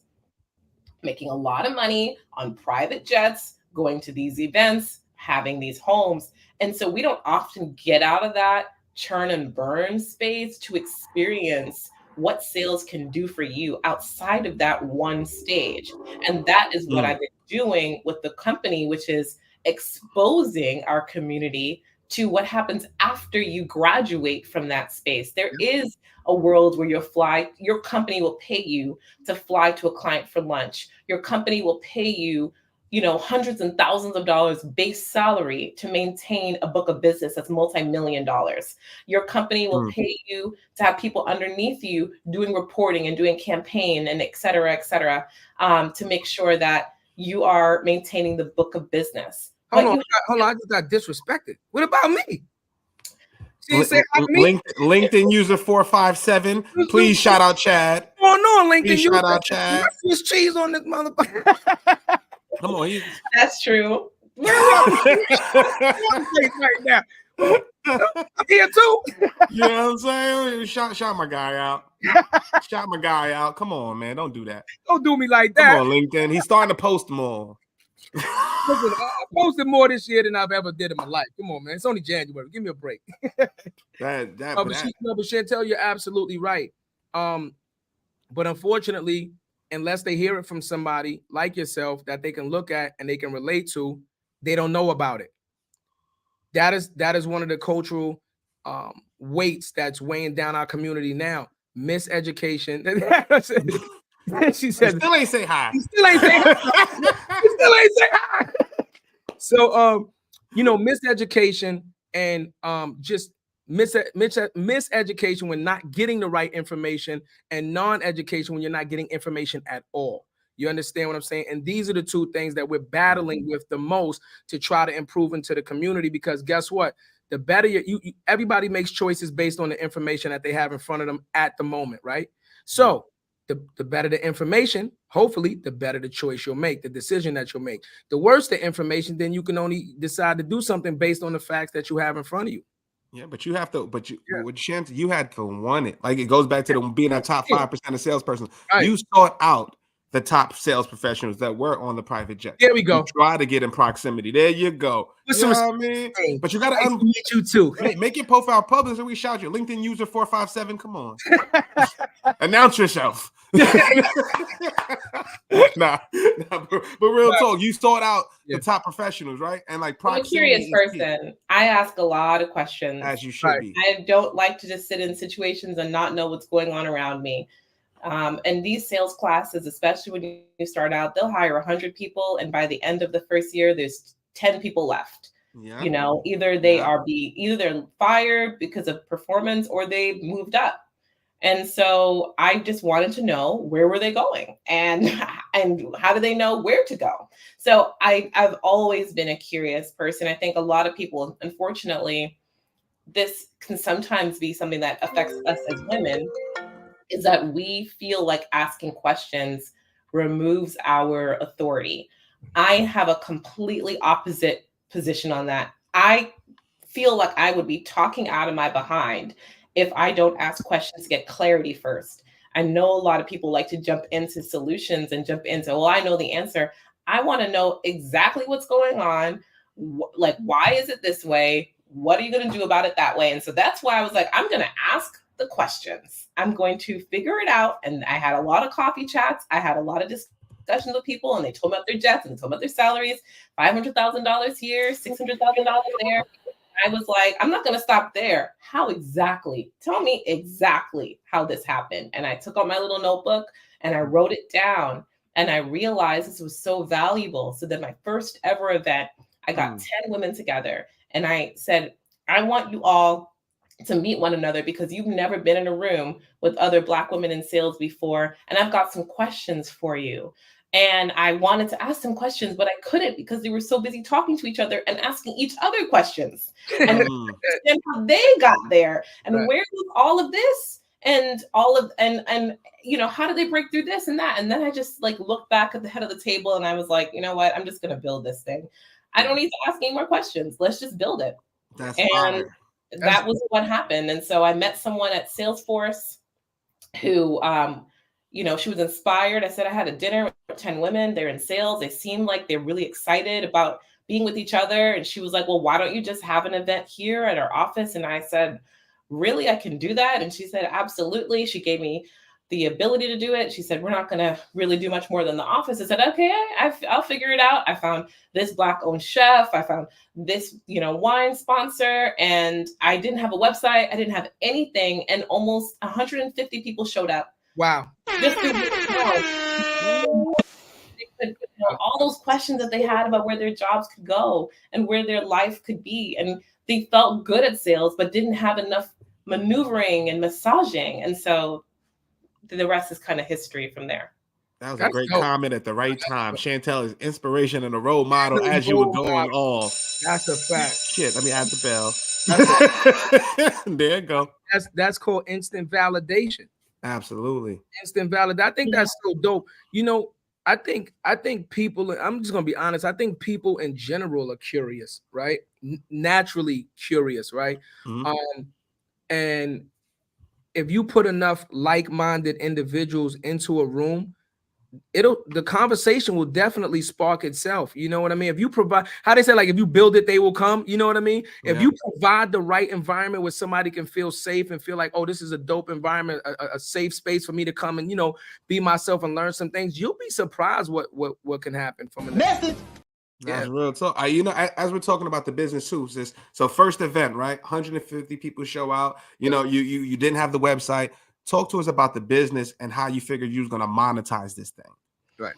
making a lot of money on private jets, going to these events, having these homes. And so we don't often get out of that churn and burn space to experience what sales can do for you outside of that one stage. And that is what I've been doing with the company, which is exposing our community to what happens after you graduate from that space. There is a world where your company will pay you to fly to a client for lunch. Your company will pay you, hundreds and thousands of dollars base salary to maintain a book of business that's multi-million dollars. Your company will pay you to have people underneath you doing reporting and doing campaign and et cetera, to make sure that you are maintaining the book of business. Hold on, I just got disrespected. What about me? LinkedIn user 457. Please shout out Chad. Oh no, LinkedIn user. Shout out Chad. There's cheese on this motherfucker. Come on, that's true. Right now. I'm here too. You know what I'm saying? Shout my guy out. Shout my guy out. Come on, man. Don't do that. Don't do me like Come that. on, LinkedIn. He's starting to post more. Listen, I posted more this year than I've ever did in my life. Come on, man. It's only January. Give me a break. But Chantel, you're absolutely right. But unfortunately, unless they hear it from somebody like yourself that they can look at and they can relate to, they don't know about it. That is one of the cultural weights that's weighing down our community now. Miseducation. She said, still ain't say hi. Still ain't say hi. So, miseducation and just miseducation when not getting the right information, and non-education when you're not getting information at all. You understand what I'm saying? And these are the two things that we're battling with the most to try to improve into the community, because guess what? The better everybody makes choices based on the information that they have in front of them at the moment, right? So the better the information, hopefully, the better the choice you'll make, the decision that you'll make. The worse the information, then you can only decide to do something based on the facts that you have in front of you. Yeah, but you have to, with Chantel, you had to want it. Like, it goes back to being a top 5% of salesperson. Right. You sought out the top sales professionals that were on the private jet. There we go. You try to get in proximity. There you go. You know what I mean? But you got to meet you too. Hey, make your profile public so we shout you. LinkedIn user 457. Come on. Announce yourself. Nah, but real talk, you sought out the top professionals, right? And like, I'm a curious person. I ask a lot of questions. As you should be. I don't like to just sit in situations and not know what's going on around me. And these sales classes, especially when you start out, they'll hire 100 people, and by the end of the first year, there's 10 people left. Yeah. You know, either they're fired because of performance, or they moved up. And so I just wanted to know, where were they going, and how do they know where to go? So I've always been a curious person. I think a lot of people, unfortunately, this can sometimes be something that affects us as women, is that we feel like asking questions removes our authority. I have a completely opposite position on that. I feel like I would be talking out of my behind if I don't ask questions to get clarity first. I know a lot of people like to jump into solutions and jump into, well, I know the answer. I want to know exactly what's going on. Like, why is it this way? What are you going to do about it that way? And so that's why I was like, I'm going to ask the questions. I'm going to figure it out. And I had a lot of coffee chats. I had a lot of discussions with people, and they told me about their jets, and they told me about their salaries, $500,000 here, $600,000 there. I was like, I'm not going to stop there. How exactly? Tell me exactly how this happened. And I took out my little notebook and I wrote it down, and I realized this was so valuable. So then my first ever event, I got 10 women together, and I said, I want you all to meet one another, because you've never been in a room with other Black women in sales before. And I've got some questions for you. And I wanted to ask them questions, but I couldn't, because they were so busy talking to each other and asking each other questions and how they got there, and where was all of this, and you know, how did they break through this and that? And then I just like looked back at the head of the table, and I was like, you know what? I'm just going to build this thing. I don't need to ask any more questions. Let's just build it. That was what happened. And so I met someone at Salesforce who, you know, she was inspired. I said, I had a dinner with 10 women. They're in sales. They seem like they're really excited about being with each other. And she was like, well, why don't you just have an event here at our office? And I said, really, I can do that? And she said, absolutely. She gave me the ability to do it. She said, we're not going to really do much more than the office. I said, okay, I'll figure it out. I found this Black owned chef. I found this, you know, wine sponsor, and I didn't have a website. I didn't have anything. And almost 150 people showed up. Wow. Just all those questions that they had about where their jobs could go and where their life could be. And they felt good at sales, but didn't have enough maneuvering and massaging. And so the rest is kind of history from there. That was a great comment at the right time. Chantel is inspiration and a role model as you were going off. That's a fact. Shit, let me add the bell. There you go. That's called instant validation. Absolutely. Instant validation. I think that's so dope. You know, I think people, I'm just gonna be honest, I think people in general are curious, right? Naturally curious, right? Mhm. And if you put enough like-minded individuals into a room, the conversation will definitely spark itself. You know what I mean? If you provide, how they say, like, if you build it, they will come. You know what I mean? If Yeah. you provide the right environment where somebody can feel safe and feel like, oh, this is a dope environment, a safe space for me to come and, you know, be myself and learn some things, you'll be surprised what can happen from a Message. That's real talk. You know, as we're talking about the business too, sis. So first event, right? 150 people show out. You know, you didn't have the website. Talk to us about the business and how you figured you was gonna monetize this thing. Right.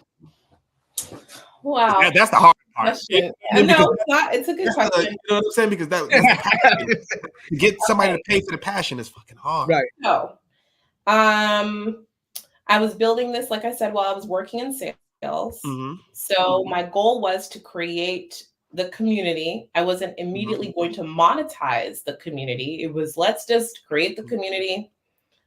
Wow. That's the hard part. Question. Yeah, No, it's not. It's a good question. you know what I'm saying? Because that's the passion. To get somebody to pay for the passion is fucking hard. Right. So, I was building this, like I said, while I was working in sales. Mm-hmm. So my goal was to create the community. I wasn't immediately going to monetize the community. It was, let's just create the community.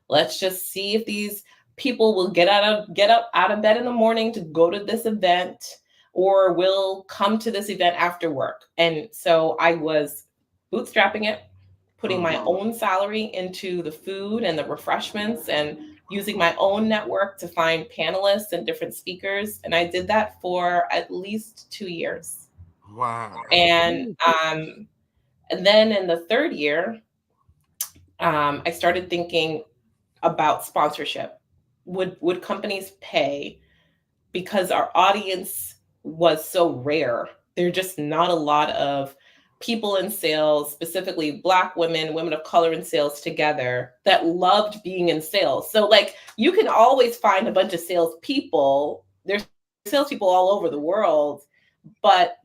Let's just see if these people will get up out of bed in the morning to go to this event, or will come to this event after work. And so I was bootstrapping it, putting my own salary into the food and the refreshments, and using my own network to find panelists and different speakers. And I did that for at least 2 years. Wow. And then in the third year, I started thinking about sponsorship. Would companies pay? Because our audience was so rare. There are just not a lot of people in sales, specifically Black women, women of color in sales together, that loved being in sales. So like, you can always find a bunch of salespeople. There's salespeople all over the world, but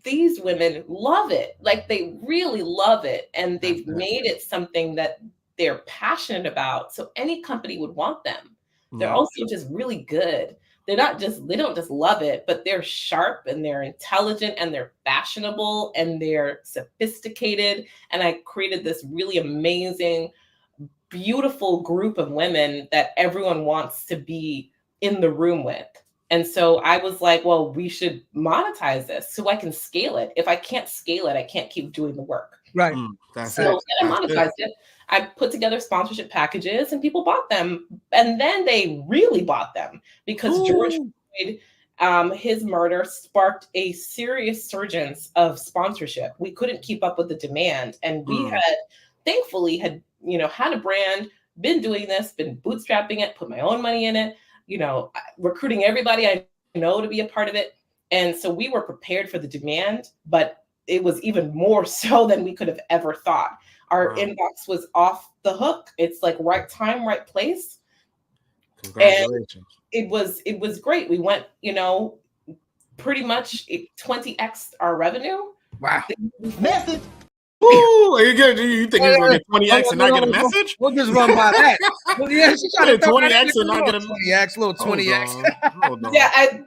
these women love it. Like, they really love it. And they've made it something that they're passionate about. So any company would want them. They're also just really good. They don't just love it, but they're sharp and they're intelligent and they're fashionable and they're sophisticated. And I created this really amazing, beautiful group of women that everyone wants to be in the room with. And so I was like, well, we should monetize this so I can scale it. If I can't scale it, I can't keep doing the work. Right. So I monetized it. I put together sponsorship packages and people bought them. And then they really bought them because George Floyd, his murder sparked a serious surge of sponsorship. We couldn't keep up with the demand. And we thankfully had a brand, been doing this, been bootstrapping it, put my own money in it, recruiting everybody I know to be a part of it. And so we were prepared for the demand, but it was even more so than we could have ever thought. Our inbox was off the hook. It's like right time, right place. Congratulations. And it was great. We went, pretty much 20x our revenue. Wow. Message. Ooh, you think he's going to 20x and not get a message? We'll just run by that. Well, yeah, she tried to 20x and not get a 20x, little 20x. Hold on. Yeah,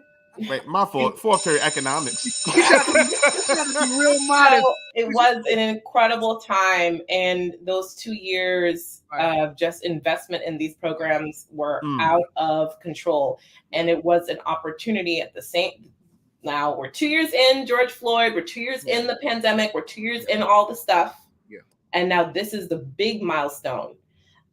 wait, my fault. Fourth period economics. Real modest. So it was an incredible time, and those 2 years of just investment in these programs were out of control. And it was an opportunity at the same. Now we're 2 years in George Floyd, we're 2 years in the pandemic, we're 2 years in all the stuff. Yeah. And now this is the big milestone.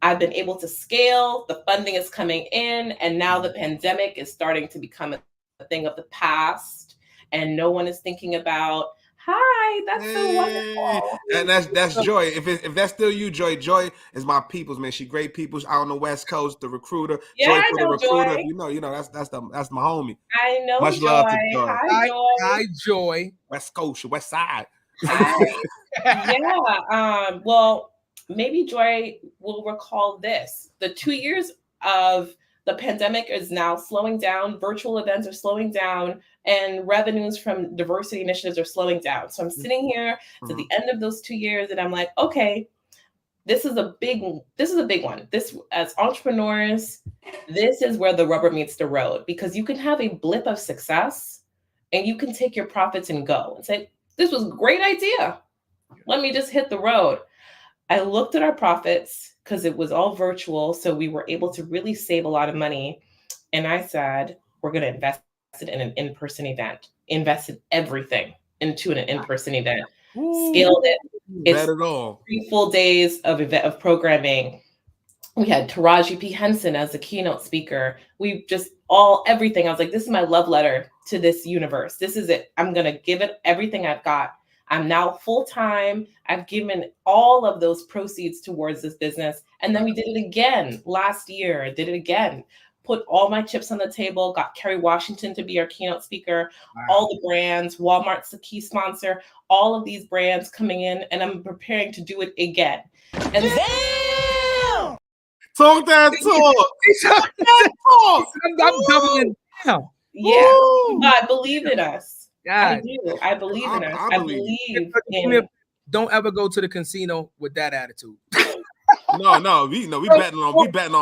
I've been able to scale, the funding is coming in, and now the pandemic is starting to become a thing of the past. And no one is thinking about, hi, that's so wonderful. And that's Joy. If that's still you, Joy is my people's, man. She great people's out on the West Coast, the recruiter. Yeah, Joy I for know the recruiter. Joy. That's my homie. I know Much Joy. love to Joy. Hi, Joy. Hi, Joy. West Coast, West Side. Yeah. Well, maybe Joy will recall this. The 2 years of the pandemic is now slowing down. Virtual events are slowing down, and revenues from diversity initiatives are slowing down. So I'm sitting here to the end of those 2 years, and I'm like, okay, this is a big one. This, as entrepreneurs, this is where the rubber meets the road, because you can have a blip of success and you can take your profits and go and say, this was a great idea. Let me just hit the road. I looked at our profits because it was all virtual. So we were able to really save a lot of money. And I said, we're going to invest it in an in-person event, invested everything into an in-person event, scaled it. It's 3 full days of programming. We had Taraji P. Henson as the keynote speaker. We just everything. I was like, this is my love letter to this universe. This is it. I'm going to give it everything I've got. I'm now full-time. I've given all of those proceeds towards this business. And then we did it again last year. I did it again. Put all my chips on the table, got Kerry Washington to be our keynote speaker, all the brands, Walmart's the key sponsor, all of these brands coming in, and I'm preparing to do it again. And then talk that talk. I'm doubling down. Yeah, I believe in us. God. I do. I believe in us. I believe in. Don't ever go to the casino with that attitude. No, we betting on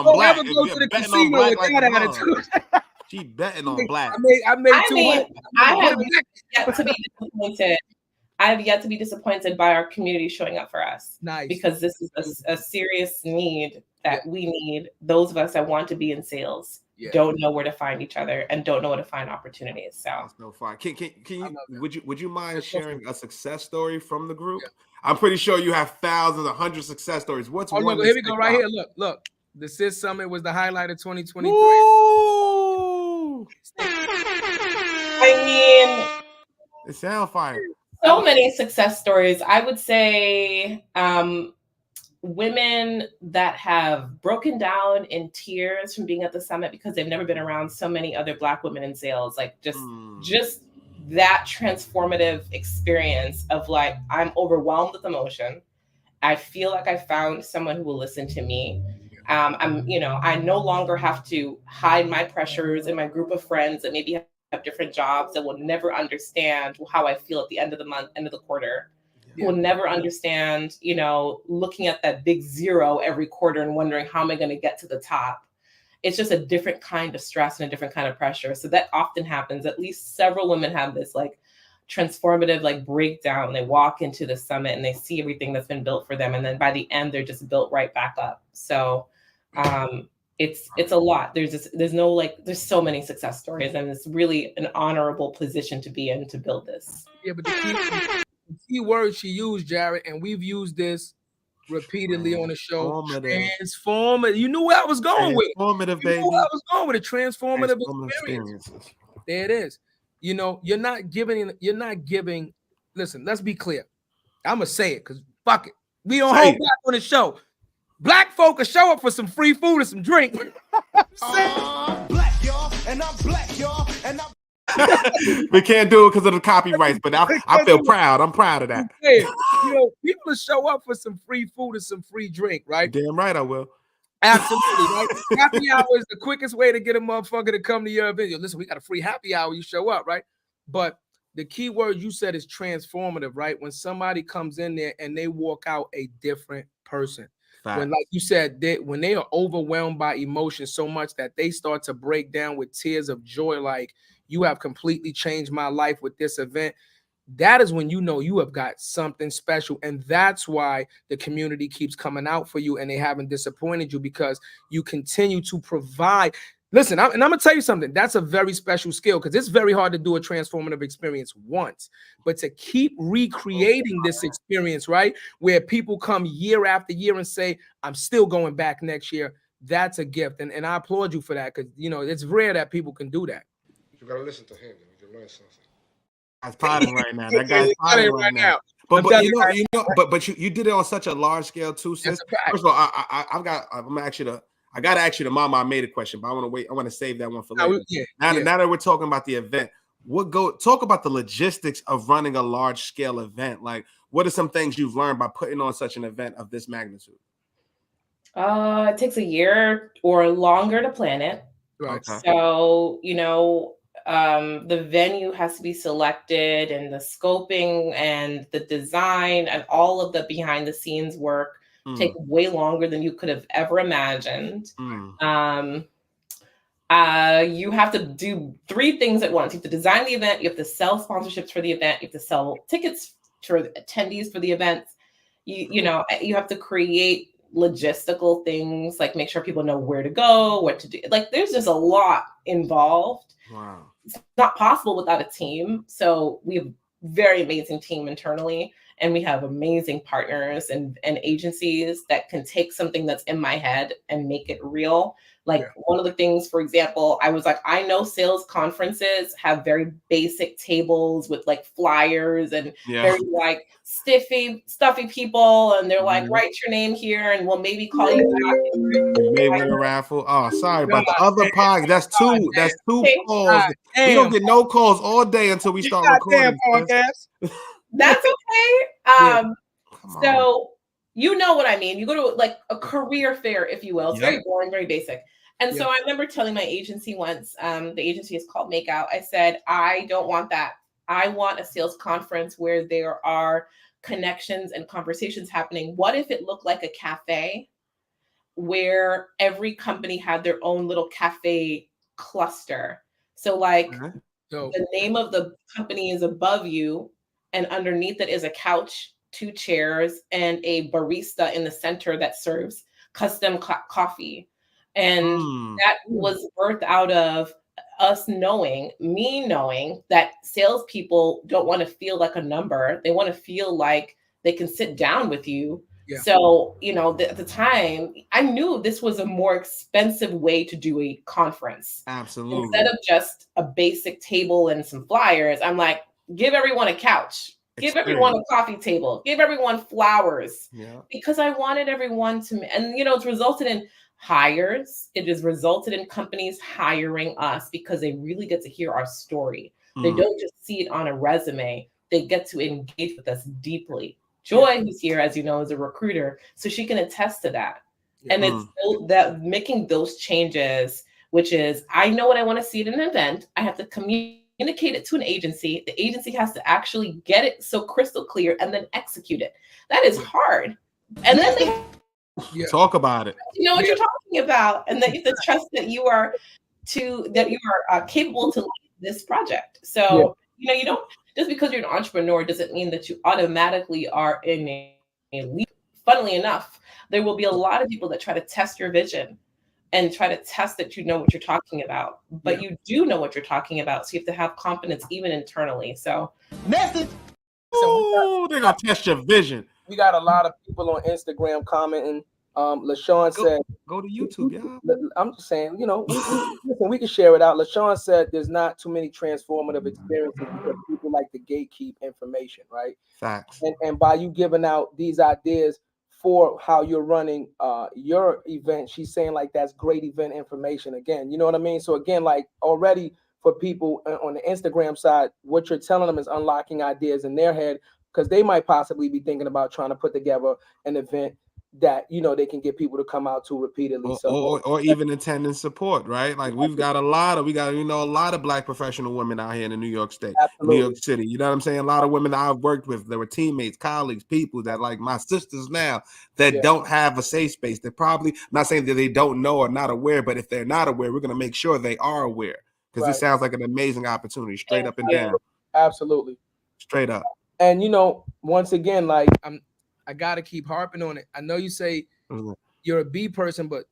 black. Ever go to the casino with that attitude. She betting on black. I have yet to be disappointed. I have yet to be disappointed by our community showing up for us. Nice. Because this is a serious need that we need. Those of us that want to be in sales don't know where to find each other and don't know where to find opportunities. So that's no fun. Can you would you mind sharing a success story from the group? Yeah. I'm pretty sure you have thousands, 100 success stories. What's one? Look, here we go right here. Look. The CIS Summit was the highlight of 2023. Woo! I mean, it sounds fire. So many success stories. I would say women that have broken down in tears from being at the summit because they've never been around so many other Black women in sales. Like just that transformative experience of like, I'm overwhelmed with emotion. I feel like I found someone who will listen to me. I no longer have to hide my pressures in my group of friends that maybe have different jobs that will never understand how I feel at the end of the month, end of the quarter. Will never understand, looking at that big zero every quarter and wondering how am I going to get to the top. It's just a different kind of stress and a different kind of pressure. So that often happens. At least several women have this like transformative like breakdown. They walk into the summit and they see everything that's been built for them. And then by the end, they're just built right back up. So it's a lot. There's so many success stories, and it's really an honorable position to be in to build this. Yeah, but the key word she used, Jarrett, and we've used this repeatedly on the show. Transformative. You knew where I was going with. Transformative, baby. You knew where I was going with a transformative experience. There it is. You're not giving. Listen, let's be clear. I'm gonna say it because fuck it. We don't hold back on the show. Black folk will show up for some free food and some drink. Black, y'all, and I'm black, y'all, and I'm. We can't do it because of the copyrights, but I feel proud. I'm proud of that. People will show up for some free food and some free drink, right? Damn right I will. Absolutely, right? Happy hour is the quickest way to get a motherfucker to come to your event. Listen, we got a free happy hour. You show up, right? But the key word you said is transformative, right? When somebody comes in there and they walk out a different person. When, like you said, when they are overwhelmed by emotion so much that they start to break down with tears of joy, like, you have completely changed my life with this event. That is when you know you have got something special. And that's why the community keeps coming out for you and they haven't disappointed you, because you continue to provide. Listen, I'm going to tell you something. That's a very special skill, because it's very hard to do a transformative experience once. But to keep recreating this experience, right, where people come year after year and say, I'm still going back next year, that's a gift. And I applaud you for that, because, it's rare that people can do that. You gotta listen to him. You can learn something. That's potting right now. That guy's potting right now. But you did it on such a large scale too, sis. First of all, I gotta ask you the mama I made a question, but I want to wait. I want to save that one for later. Now that we're talking about the event, talk about the logistics of running a large scale event. Like, what are some things you've learned by putting on such an event of this magnitude? It takes a year or longer to plan it. Right. So, the venue has to be selected, and the scoping and the design and all of the behind the scenes work take way longer than you could have ever imagined. You have to do 3 things at once. You have to design the event, you have to sell sponsorships for the event, you have to sell tickets for attendees for the events. You have to create logistical things, like make sure people know where to go, what to do. Like there's just a lot involved. Wow. It's not possible without a team. So we have a very amazing team internally, and we have amazing partners and agencies that can take something that's in my head and make it real. Like one of the things, for example, I was like, I know sales conferences have very basic tables with like flyers and very like stuffy people. And they're like, write your name here and we'll maybe call you back. May win a raffle. Oh, sorry about the other podcast. That's two. That's two calls. We don't get no calls all day until we start recording. That's okay. So you know what I mean. You go to like a career fair, if you will. It's very boring, very basic. And so I remember telling my agency once, the agency is called Makeout. I said, I don't want that. I want a sales conference where there are connections and conversations happening. What if it looked like a cafe where every company had their own little cafe cluster? So like the name of the company is above you, and underneath it is a couch, 2 chairs, and a barista in the center that serves custom coffee. And that was birthed out of us knowing, me knowing that salespeople don't want to feel like a number. They want to feel like they can sit down with you. Yeah. So, you know, at the time, I knew this was a more expensive way to do a conference. Absolutely. Instead of just a basic table and some flyers, I'm like, give everyone a couch. Give everyone a coffee table. Give everyone flowers. Yeah. Because I wanted everyone to, and you know, it's resulted in hires. It has resulted in companies hiring us because they really get to hear our story. They don't just see it on a resume. They get to engage with us deeply. Joy, who's here, as you know, is a recruiter, so she can attest to that. And it's that making those changes, which is, I know what I want to see at an event. I have to communicate it to an agency. The agency has to actually get it so crystal clear and then execute it. That is hard. And then they talk about it. You know what you're talking about, and that the trust that you are capable to lead this project. So you know, you don't, just because you're an entrepreneur doesn't mean that you automatically are in a lead. Funnily enough, there will be a lot of people that try to test your vision and try to test that you know what you're talking about, but you do know what you're talking about. So you have to have confidence even internally. So message. Oh, they're gonna test your vision. We got a lot of people on Instagram commenting. LaShawn said, go to YouTube, y'all. I'm just saying, you know, we can share it out. LaShawn said there's not too many transformative experiences because people like to gatekeep information, right? Facts. And by you giving out these ideas for how you're running your event, she's saying like that's great event information again. You know what I mean? So again, like already for people on the Instagram side, what you're telling them is unlocking ideas in their head, because they might possibly be thinking about trying to put together an event that, you know, they can get people to come out to repeatedly. Or even attend and support, right? Like we've got a lot of Black professional women out here in the New York State, New York City. You know what I'm saying? A lot of women that I've worked with, there were teammates, colleagues, people that like my sisters now that don't have a safe space. They're probably not saying that they don't know or not aware, but if they're not aware, we're going to make sure they are aware, because this sounds like an amazing opportunity, straight up and down. Absolutely. Straight up. And, you know, once again, like I got to keep harping on it. I know you say you're a B person, but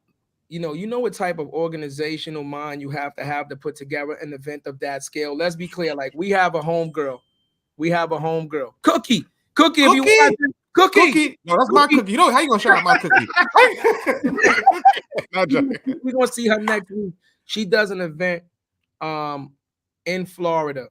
you know what type of organizational mind you have to put together an event of that scale. Let's be clear. Like we have a homegirl. Cookie. If you want to, Cookie. No, that's my cookie. You know how you gonna shout out my cookie? We're gonna see her next week. She does an event in Florida.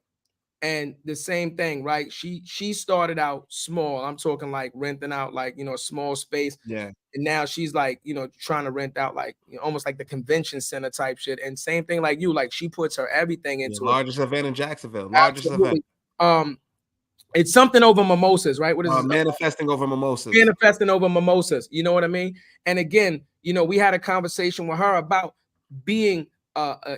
And the same thing, right? She started out small. I'm talking like renting out like, you know, a small space. Yeah. And now she's like, you know, trying to rent out like, you know, almost like the convention center type shit. And same thing like you, like she puts her everything into largest event in Jacksonville. Largest event. It's something over mimosas, right? What is it? Manifesting over mimosas. Manifesting over mimosas. You know what I mean? And again, you know, we had a conversation with her about being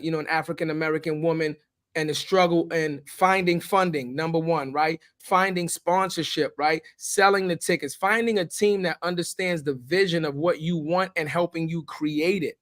you know, an African-American woman, and the struggle in finding funding, number one, right? Finding sponsorship, right? Selling the tickets, finding a team that understands the vision of what you want and helping you create it.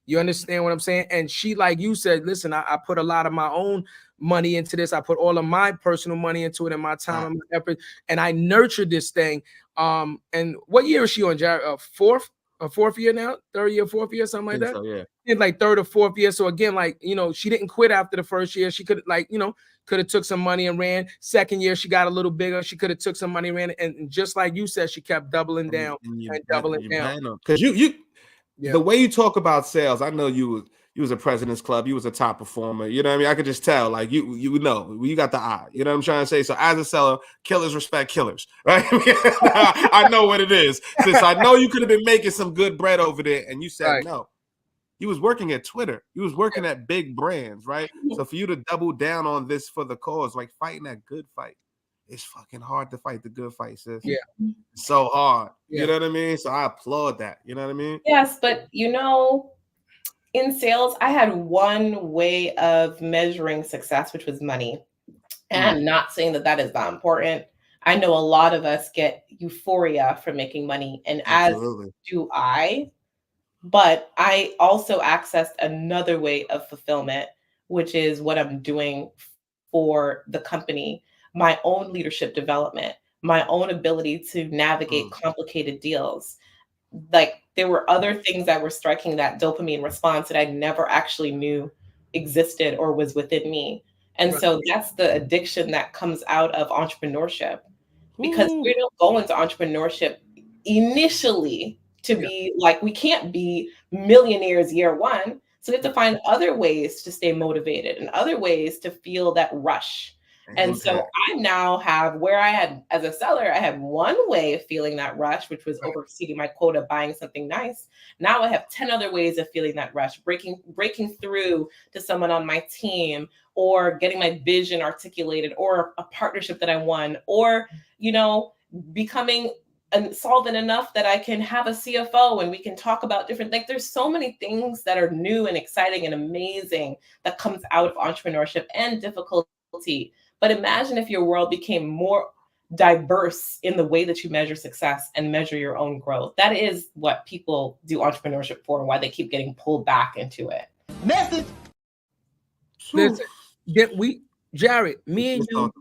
You understand what I'm saying? And she, like you said, listen, I put a lot of my own money into this. I put all of my personal money into it and my time and my effort, and I nurtured this thing. And what year is she on, Jarrett? Fourth a fourth year now, third year, fourth year, something like that. So, yeah. In like third or fourth year. So again, like, you know, she didn't quit after the first year. She could, like, you know, could have took some money and ran. Second year, she got a little bigger. She could have took some money and ran. And just like you said, she kept doubling down and doubling down. Because the way you talk about sales, I know you was a President's Club. You was a top performer. You know what I mean? I could just tell, like, you know, you got the eye. You know what I'm trying to say? So as a seller, killers respect killers, right? I know what it is. Since I know you could have been making some good bread over there, and you said no. You was working at Twitter. You was working at big brands, right? So for you to double down on this for the cause, like fighting that good fight, it's fucking hard to fight the good fight, sis. Yeah. So hard. You know what I mean? So I applaud that. You know what I mean? Yes, but you know, in sales, I had one way of measuring success, which was money. And I'm not saying that that is not important. I know a lot of us get euphoria from making money, and as do I. But I also accessed another way of fulfillment, which is what I'm doing for the company, my own leadership development, my own ability to navigate complicated deals. Like, there were other things that were striking that dopamine response that I never actually knew existed or was within me. And so that's the addiction that comes out of entrepreneurship, because we don't go into entrepreneurship initially to be like, we can't be millionaires year one. So we have to find other ways to stay motivated and other ways to feel that rush. And so I now have, where I had, as a seller, I had one way of feeling that rush, which was over exceeding my quota, buying something nice. Now I have 10 other ways of feeling that rush, breaking through to someone on my team, or getting my vision articulated, or a partnership that I won, or, you know, becoming solvent enough that I can have a CFO and we can talk about different things. There's so many things that are new and exciting and amazing that comes out of entrepreneurship and difficulty. But imagine if your world became more diverse in the way that you measure success and measure your own growth. That is what people do entrepreneurship for, and why they keep getting pulled back into it. Message. Listen, Jarrett, me and you,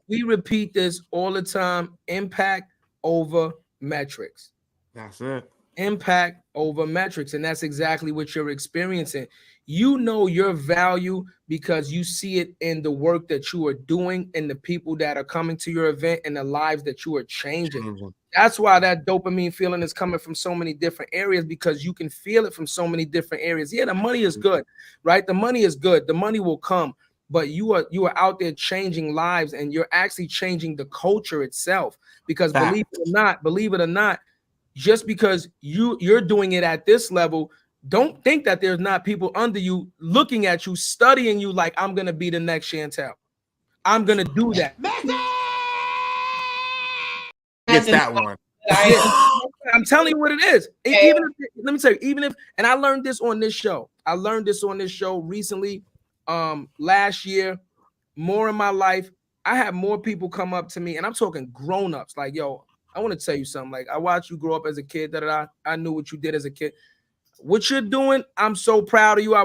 we repeat this all the time: impact over metrics. That's it. Impact over metrics. And that's exactly what you're experiencing. You know your value because you see it in the work that you are doing, and the people that are coming to your event, and the lives that you are changing. That's why that dopamine feeling is coming from so many different areas, because you can feel it from so many different areas. Yeah, the money is good, right? The money is good. The money will come. But you are out there changing lives, and you're actually changing the culture itself. Because believe it or not, just because you're doing it at this level, don't think that there's not people under you looking at you, studying you, like, I'm gonna be the next Chantel. I'm gonna do that. It's that one. I'm telling you what it is. Even if, let me tell you, even if, and I learned this on this show. I learned this on this show recently. Last year, more in my life, I had more people come up to me, and I'm talking grown-ups, like, yo, I want to tell you something. Like, I watched you grow up as a kid, I knew what you did as a kid. What you're doing, I'm so proud of you. I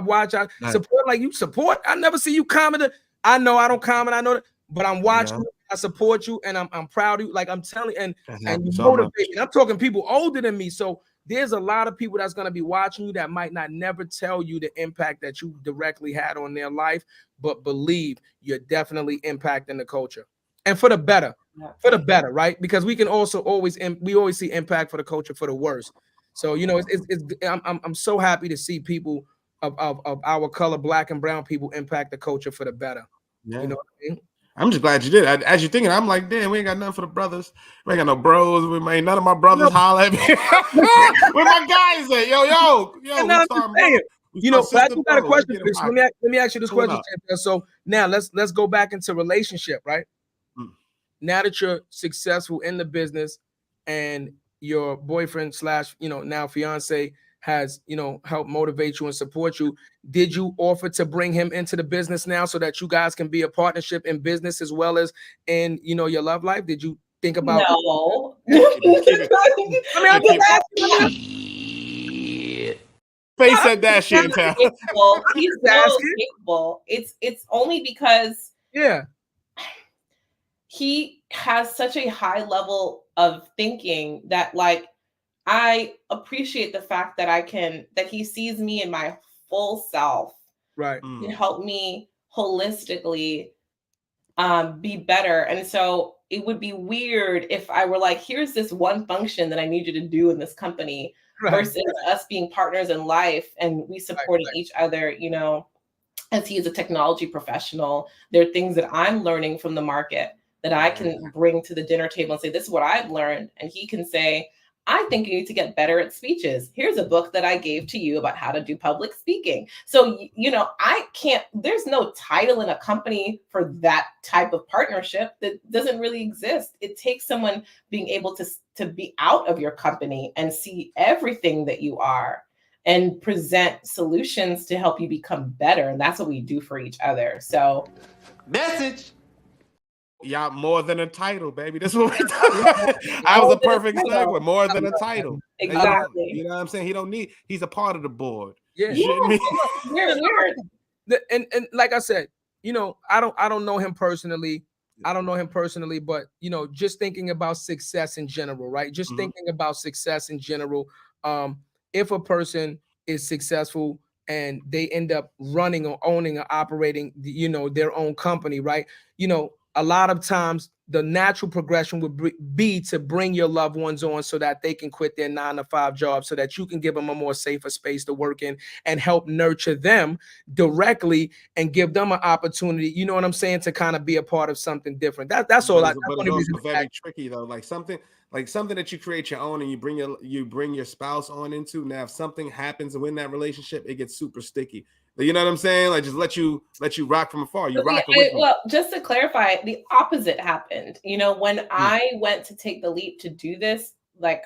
support, like, you support. I never see you comment. I know I don't comment, I know that, but I'm watching you, I support you, and I'm proud of you. Like, I'm telling you, and you motivate me. I'm talking people older than me. So there's a lot of people that's going to be watching you that might not never tell you the impact that you directly had on their life, but believe you're definitely impacting the culture, and for the better, right? Because we can also always see impact for the culture for the worse. So, you know, I'm so happy to see people of our color, Black and brown people, impact the culture for the better. Yeah. You know what I mean? I'm just glad you did. As you're thinking, I'm like, damn, we ain't got nothing for the brothers. We ain't got no bros. None of my brothers holler at me. Where my guys at? Yo. You know, but I do got a question. Let me ask you this question. So now let's go back into relationship, right? Now that you're successful in the business, and your boyfriend / now fiance has, helped motivate you and support you, did you offer to bring him into the business now so that you guys can be a partnership in business as well as in, your love life? Did you think about? No. Face said that shit. He's so capable. It's only because he has such a high level of thinking that, like, I appreciate the fact that he sees me in my full self, Right. to help me holistically be better. And so it would be weird if I were like, here's this one function that I need you to do in this company, Right. versus us being partners in life and we supporting each other, you know, as he is a technology professional. There are things that I'm learning from the market that I can bring to the dinner table and say, this is what I've learned. And he can say, I think you need to get better at speeches. Here's a book that I gave to you about how to do public speaking. So, you know, there's no title in a company for that type of partnership. That doesn't really exist. It takes someone being able to be out of your company and see everything that you are and present solutions to help you become better. And that's what we do for each other. So, Message. Y'all more than a title, baby. That's what we do. I was a perfect segue. More than a title. Exactly. You know what I'm saying? He's a part of the board. Yeah. Weird. And like I said, you know, I don't know him personally. But you know, just thinking about success in general, right? Just thinking about success in general. If a person is successful and they end up running or owning or operating, you know, their own company, right? You know, a lot of times the natural progression would be to bring your loved ones on so that they can quit their 9-to-5 job, so that you can give them a more safer space to work in and help nurture them directly and give them an opportunity, you know what I'm saying, to kind of be a part of something different. That's all. But it's also very tricky though. Like something that you create your own and you bring your spouse on into. Now, if something happens in that relationship, it gets super sticky. You know what I'm saying? Like, just let you rock from afar. Well, just to clarify, the opposite happened. You know, when I went to take the leap to do this, like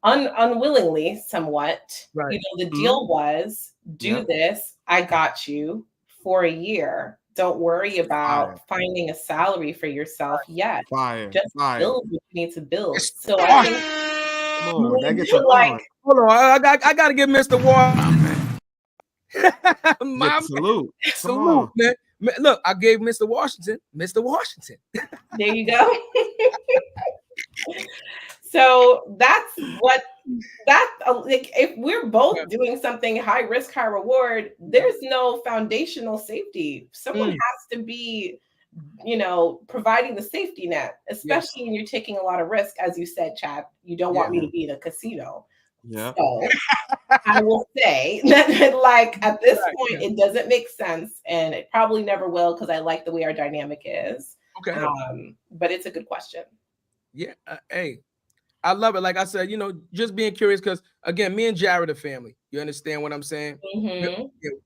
unwillingly, somewhat. Right. You know, the deal was do this. I got you for a year. Don't worry about finding a salary for yourself yet. Just build what you need to build. So I think that gets like, hold on, I got to give Mr. Wall. Salute, man. Look, I gave Mr. Washington. There you go. So that's like, if we're both doing something high risk, high reward, there's no foundational safety. Someone has to be, you know, providing the safety net, especially when you're taking a lot of risk. As you said, Chad, you don't want me to be in a casino. Yeah. So I will say that, like, at this point, it doesn't make sense, and it probably never will, because I like the way our dynamic is. Okay. But it's a good question. Yeah. Hey, I love it. Like I said, you know, just being curious, because again, me and Jarrett are family. You understand what I'm saying?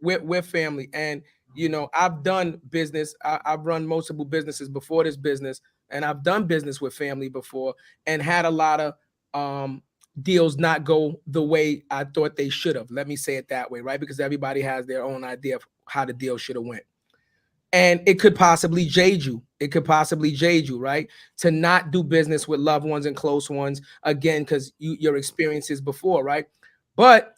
We're family, and you know, I've done business. I've run multiple businesses before this business, and I've done business with family before, and had a lot of deals not go the way I thought they should have. Let me say it that way, right? Because everybody has their own idea of how the deal should have went. And it could possibly jade you. Right? To not do business with loved ones and close ones, again, because your experiences before, right? But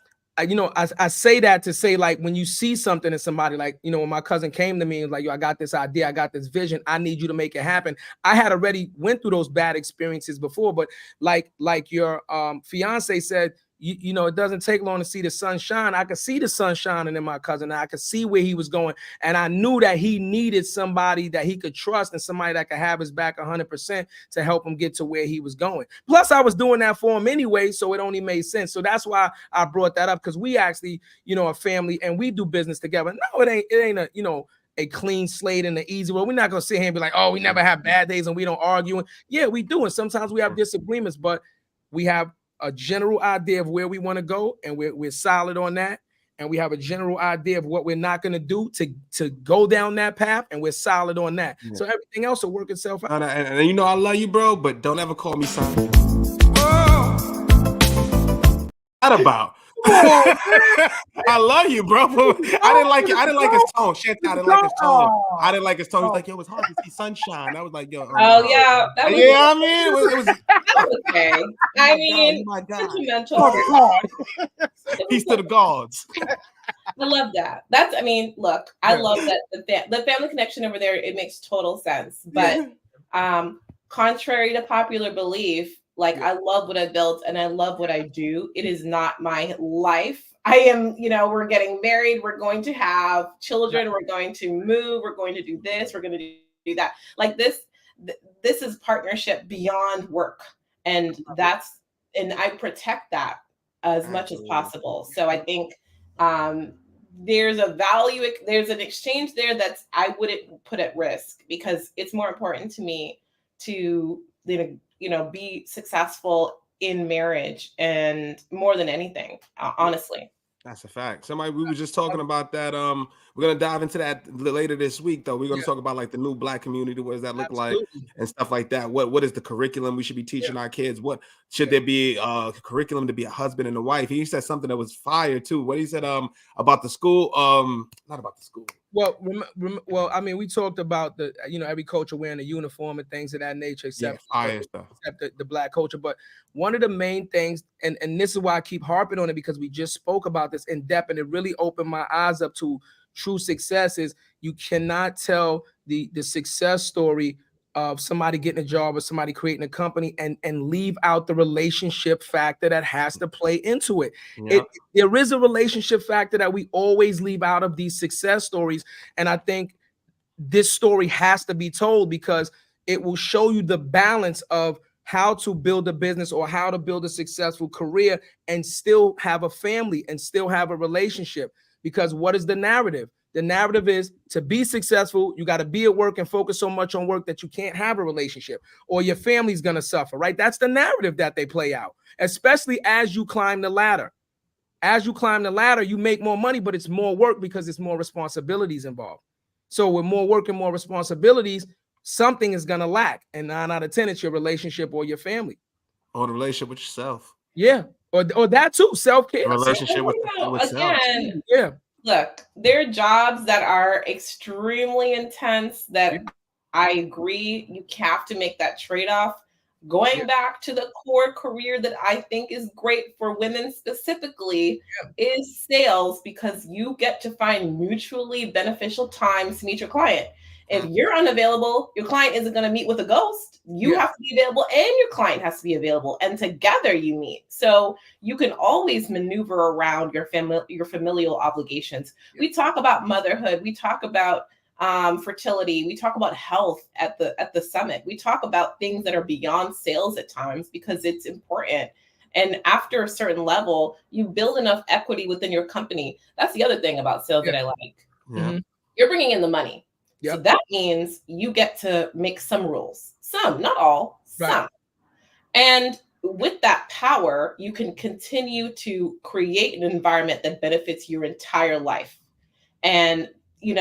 you know, I say that to say, like, when you see something in somebody, like, you know, when my cousin came to me and was like, yo, I got this idea, I got this vision, I need you to make it happen. I had already went through those bad experiences before, but like your fiance said, you know, it doesn't take long to see the sunshine. I could see the sun shining in my cousin. I could see where he was going. And I knew that he needed somebody that he could trust and somebody that could have his back 100% to help him get to where he was going. Plus, I was doing that for him anyway, so it only made sense. So that's why I brought that up, because we actually, you know, a family and we do business together. No, it ain't a, you know, a clean slate and an easy way. We're not going to sit here and be like, oh, we never have bad days and we don't argue. Yeah, we do. And sometimes we have disagreements, but we have a general idea of where we want to go, and we're solid on that, and we have a general idea of what we're not going to do to go down that path, and we're solid on that. So everything else will work itself out. And you know, I love you, bro, but don't ever call me something. What about? I love you, bro. I didn't like it. I didn't like his tone. Chantel, I didn't like his tone. I didn't like his tone. He's like, yo, it's hard to see sunshine. I was like, yo. Yeah. That was, I mean, it was okay. I mean, my God. sentimental. Peace to the gods. I love that. I mean, look, I love that the family connection over there, it makes total sense. But contrary to popular belief, Like, I love what I built and I love what I do. It is not my life. I am, we're getting married. We're going to have children. We're going to move. We're going to do this. We're going to do that. Like this is partnership beyond work. And and I protect that as much as possible. So I think there's a value, there's an exchange there that's I wouldn't put at risk, because it's more important to me to be successful in marriage, and more than anything, honestly. That's a fact. We were just talking about that. We're gonna dive into that later this week, though. We're gonna talk about like the new Black community. What does that look like, and stuff like that? What is the curriculum we should be teaching our kids? What should there be curriculum to be a husband and a wife? He said something that was fire too. What he said about the school, not about the school. Well, I mean, we talked about the every culture wearing a uniform and things of that nature, except the Black culture. But one of the main things, and this is why I keep harping on it, because we just spoke about this in depth, and it really opened my eyes up to true success. Is you cannot tell the success story of somebody getting a job or somebody creating a company and leave out the relationship factor that has to play into it. There is a relationship factor that we always leave out of these success stories. And I think this story has to be told, because it will show you the balance of how to build a business or how to build a successful career and still have a family and still have a relationship. Because what is the narrative? The narrative is, to be successful, you got to be at work and focus so much on work that you can't have a relationship, or your family's going to suffer, right? That's the narrative that they play out, especially as you climb the ladder. As you climb the ladder, you make more money, but it's more work because it's more responsibilities involved. So with more work and more responsibilities, something is going to lack. And 9 out of 10, it's your relationship or your family. Or the relationship with yourself. Yeah. Or that too. Self-care. Relationship with self. Yeah. Look, there are jobs that are extremely intense that I agree you have to make that trade-off. Going back to the core career that I think is great for women specifically is sales, because you get to find mutually beneficial times to meet your client. If you're unavailable, your client isn't going to meet with a ghost. You have to be available, and your client has to be available, and together you meet. So you can always maneuver around your familial obligations. We talk about motherhood. We talk about fertility. We talk about health at the summit. We talk about things that are beyond sales at times, because it's important. And after a certain level, you build enough equity within your company. That's the other thing about sales that I like. You're bringing in the money. So that means you get to make some rules. Some, not all, some. And with that power, you can continue to create an environment that benefits your entire life. And you're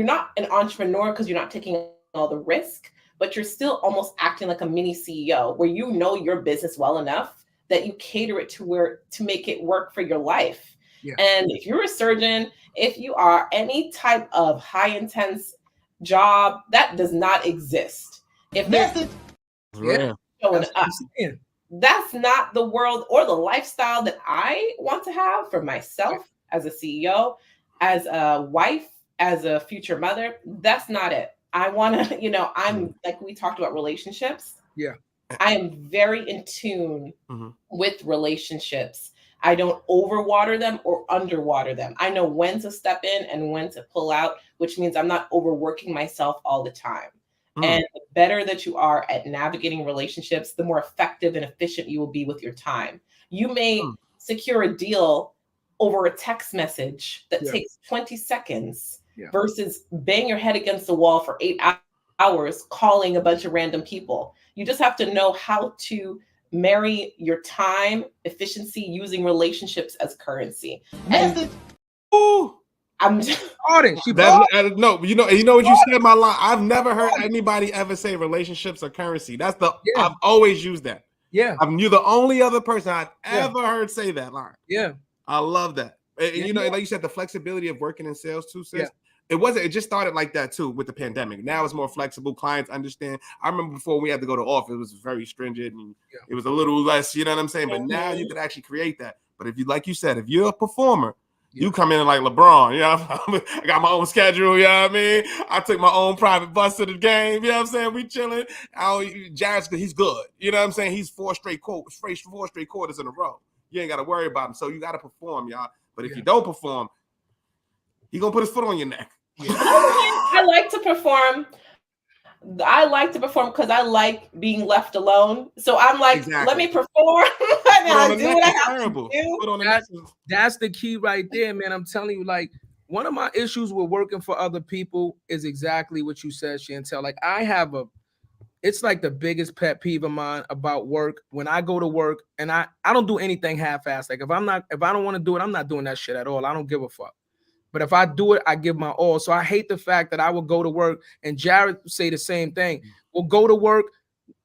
not an entrepreneur because you're not taking all the risk, but you're still almost acting like a mini CEO, where you know your business well enough that you cater it to make it work for your life. And if you're a surgeon, if you are any type of high intense job, that does not exist. If there's showing up, that's not the world or the lifestyle that I want to have for myself as a CEO, as a wife, as a future mother. That's not it. I want to, I'm like, we talked about relationships. I am very in tune with relationships. I don't overwater them or underwater them. I know when to step in and when to pull out, which means I'm not overworking myself all the time. And the better that you are at navigating relationships, the more effective and efficient you will be with your time. You may secure a deal over a text message that takes 20 seconds versus bang your head against the wall for 8 hours calling a bunch of random people. You just have to know how to marry your time efficiency using relationships as currency. And I'm no, you know what you said, my line. I've never heard anybody ever say relationships are currency. That's I've always used that. You're the only other person I've ever heard say that line. I love that. And like you said, the flexibility of working in sales too, sis. It just started like that too with the pandemic. Now it's more flexible. Clients understand. I remember before we had to go to office, it was very stringent and it was a little less, you know what I'm saying? But now you can actually create that. But if you, like you said, if you're a performer, You come in like LeBron, you know, I got my own schedule, you know what I mean? I took my own private bus to the game, you know what I'm saying? We chilling. Jarrett's, he's good, you know what I'm saying? He's four straight quarters in a row. You ain't got to worry about him. So you got to perform, y'all. But if you don't perform, he going to put his foot on your neck. Yeah. I like to perform. I like to perform because I like being left alone. So I'm like, let me perform. And I do what I have to do. That's the key right there, man. I'm telling you, like, one of my issues with working for other people is exactly what you said, Chantel. Like, it's like the biggest pet peeve of mine about work. When I go to work and I don't do anything half-assed. Like, if I don't want to do it, I'm not doing that shit at all. I don't give a fuck. But if I do it, I give my all. So I hate the fact that I will go to work, and Jarrett say the same thing. We'll go to work,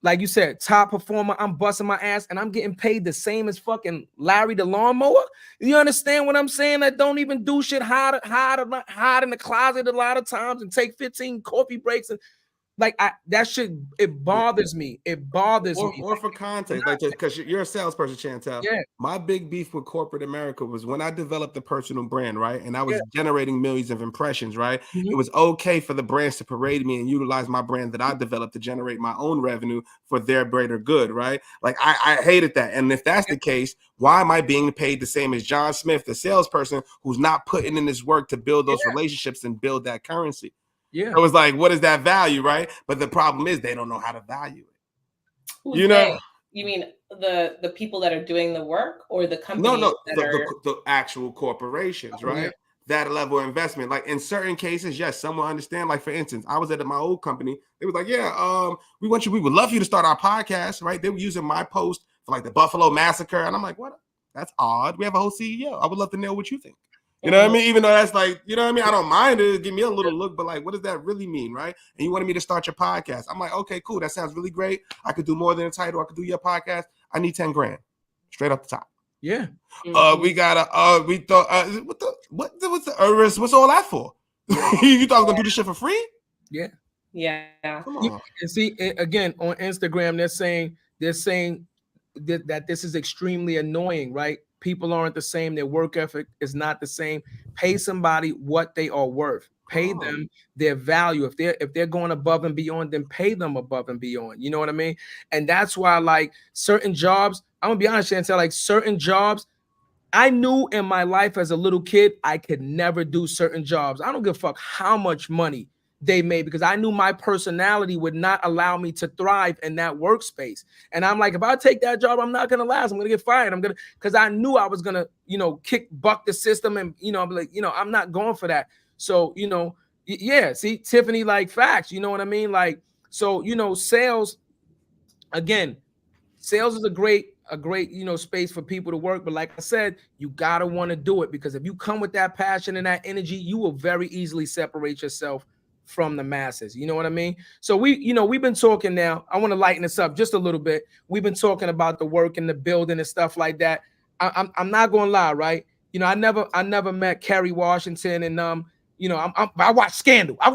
like you said, top performer, I'm busting my ass, and I'm getting paid the same as fucking Larry the lawnmower. You understand what I'm saying? That don't even do shit, hide in the closet a lot of times and take 15 coffee breaks. And like, that shit, it bothers me. It bothers me. Or for context, like, because you're a salesperson, Chantel. Yeah. My big beef with corporate America was when I developed a personal brand, right? And I was generating millions of impressions, right? Mm-hmm. It was okay for the brands to parade me and utilize my brand that I developed to generate my own revenue for their greater good, right? Like, I hated that. And if that's the case, why am I being paid the same as John Smith, the salesperson who's not putting in this work to build those relationships and build that currency? Yeah, it was like, what is that value, right? But the problem is they don't know how to value it. Who's you mean the people that are doing the work, or the companies? No, the actual corporations, right? Yeah. That level of investment. Like, in certain cases, yes, some will understand. Like, for instance, I was at my old company. They was like, we would love you to start our podcast, right? They were using my post for like the Buffalo Massacre, and I'm like, what? That's odd. We have a whole CEO. I would love to know what you think. You know what I mean? Even though that's like, you know what I mean? I don't mind it. Give me a little look, but like, what does that really mean, right? And you wanted me to start your podcast. I'm like, okay, cool. That sounds really great. I could do more than a title. I could do your podcast. I need 10 grand straight up the top. Yeah. We gotta, we thought, what's all that for? You thought I was gonna do this shit for free? Yeah. Yeah. Come on. And see, again, on Instagram, they're saying that this is extremely annoying, right? People aren't the same. Their work ethic is not the same. Pay somebody what they are worth. Pay them their value. If they're going above and beyond, then pay them above and beyond. You know what I mean? And that's why, like, certain jobs, I'm gonna be honest, Chantel, like, certain jobs, I knew in my life as a little kid, I could never do certain jobs. I don't give a fuck how much money they made, because I knew my personality would not allow me to thrive in that workspace. And I'm like, if I take that job, I'm not going to last. I'm going to get fired. Because I knew I was going to, buck the system, and, I'm like, I'm not going for that. So, see, Tiffany, like, facts, you know what I mean? Like, so, sales, again, sales is a great, space for people to work. But like I said, you got to want to do it, because if you come with that passion and that energy, you will very easily separate yourself from the masses. You know what I mean? So we've been talking now. I want to lighten this up just a little bit. We've been talking about the work and the building and stuff like that. I'm not going to lie, right? I never met Kerry Washington, and I watched Scandal. How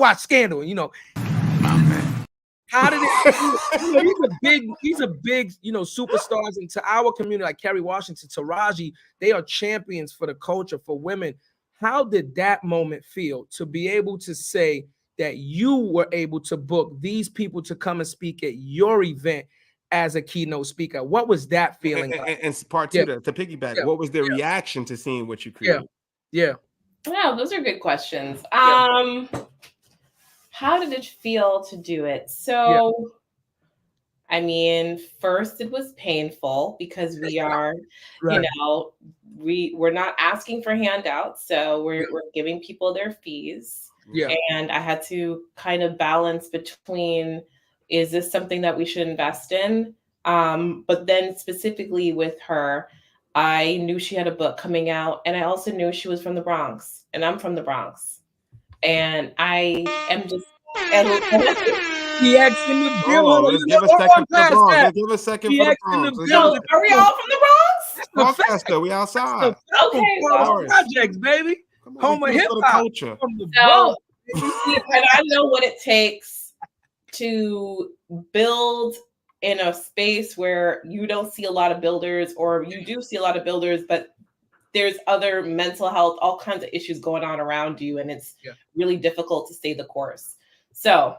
did it? These are big, superstars into our community, like Kerry Washington, Taraji. They are champions for the culture, for women. How did that moment feel to be able to say that you were able to book these people to come and speak at your event as a keynote speaker? What was that feeling like? And part two, to piggyback, what was the reaction to seeing what you created? Yeah, those are good questions. How did it feel to do it? So, I mean, first it was painful, because we are, we're not asking for handouts. So we're giving people their fees. Yeah. And I had to kind of balance between, is this something that we should invest in? But then specifically with her, I knew she had a book coming out, and I also knew she was from the Bronx, and I'm from the Bronx. And I am just... EX in the building. Let's give a second for the Bronx. Let's give a second for the Bronx. Are we all from the Bronx? Rochester, we outside. Okay. Projects, baby. Home of hip hop. Culture. So, and I know what it takes to build in a space where you don't see a lot of builders, or you do see a lot of builders, but there's other mental health, all kinds of issues going on around you, and it's really difficult to stay the course. So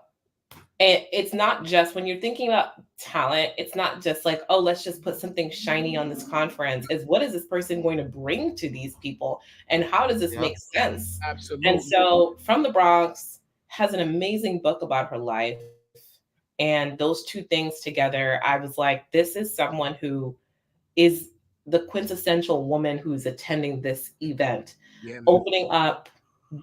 it's not just when you're thinking about talent, it's not just like, oh, let's just put something shiny on this conference. It's what is this person going to bring to these people? And how does this make sense? Absolutely. And so From the Bronx has an amazing book about her life. And those two things together, I was like, this is someone who is the quintessential woman who's attending this event, opening up,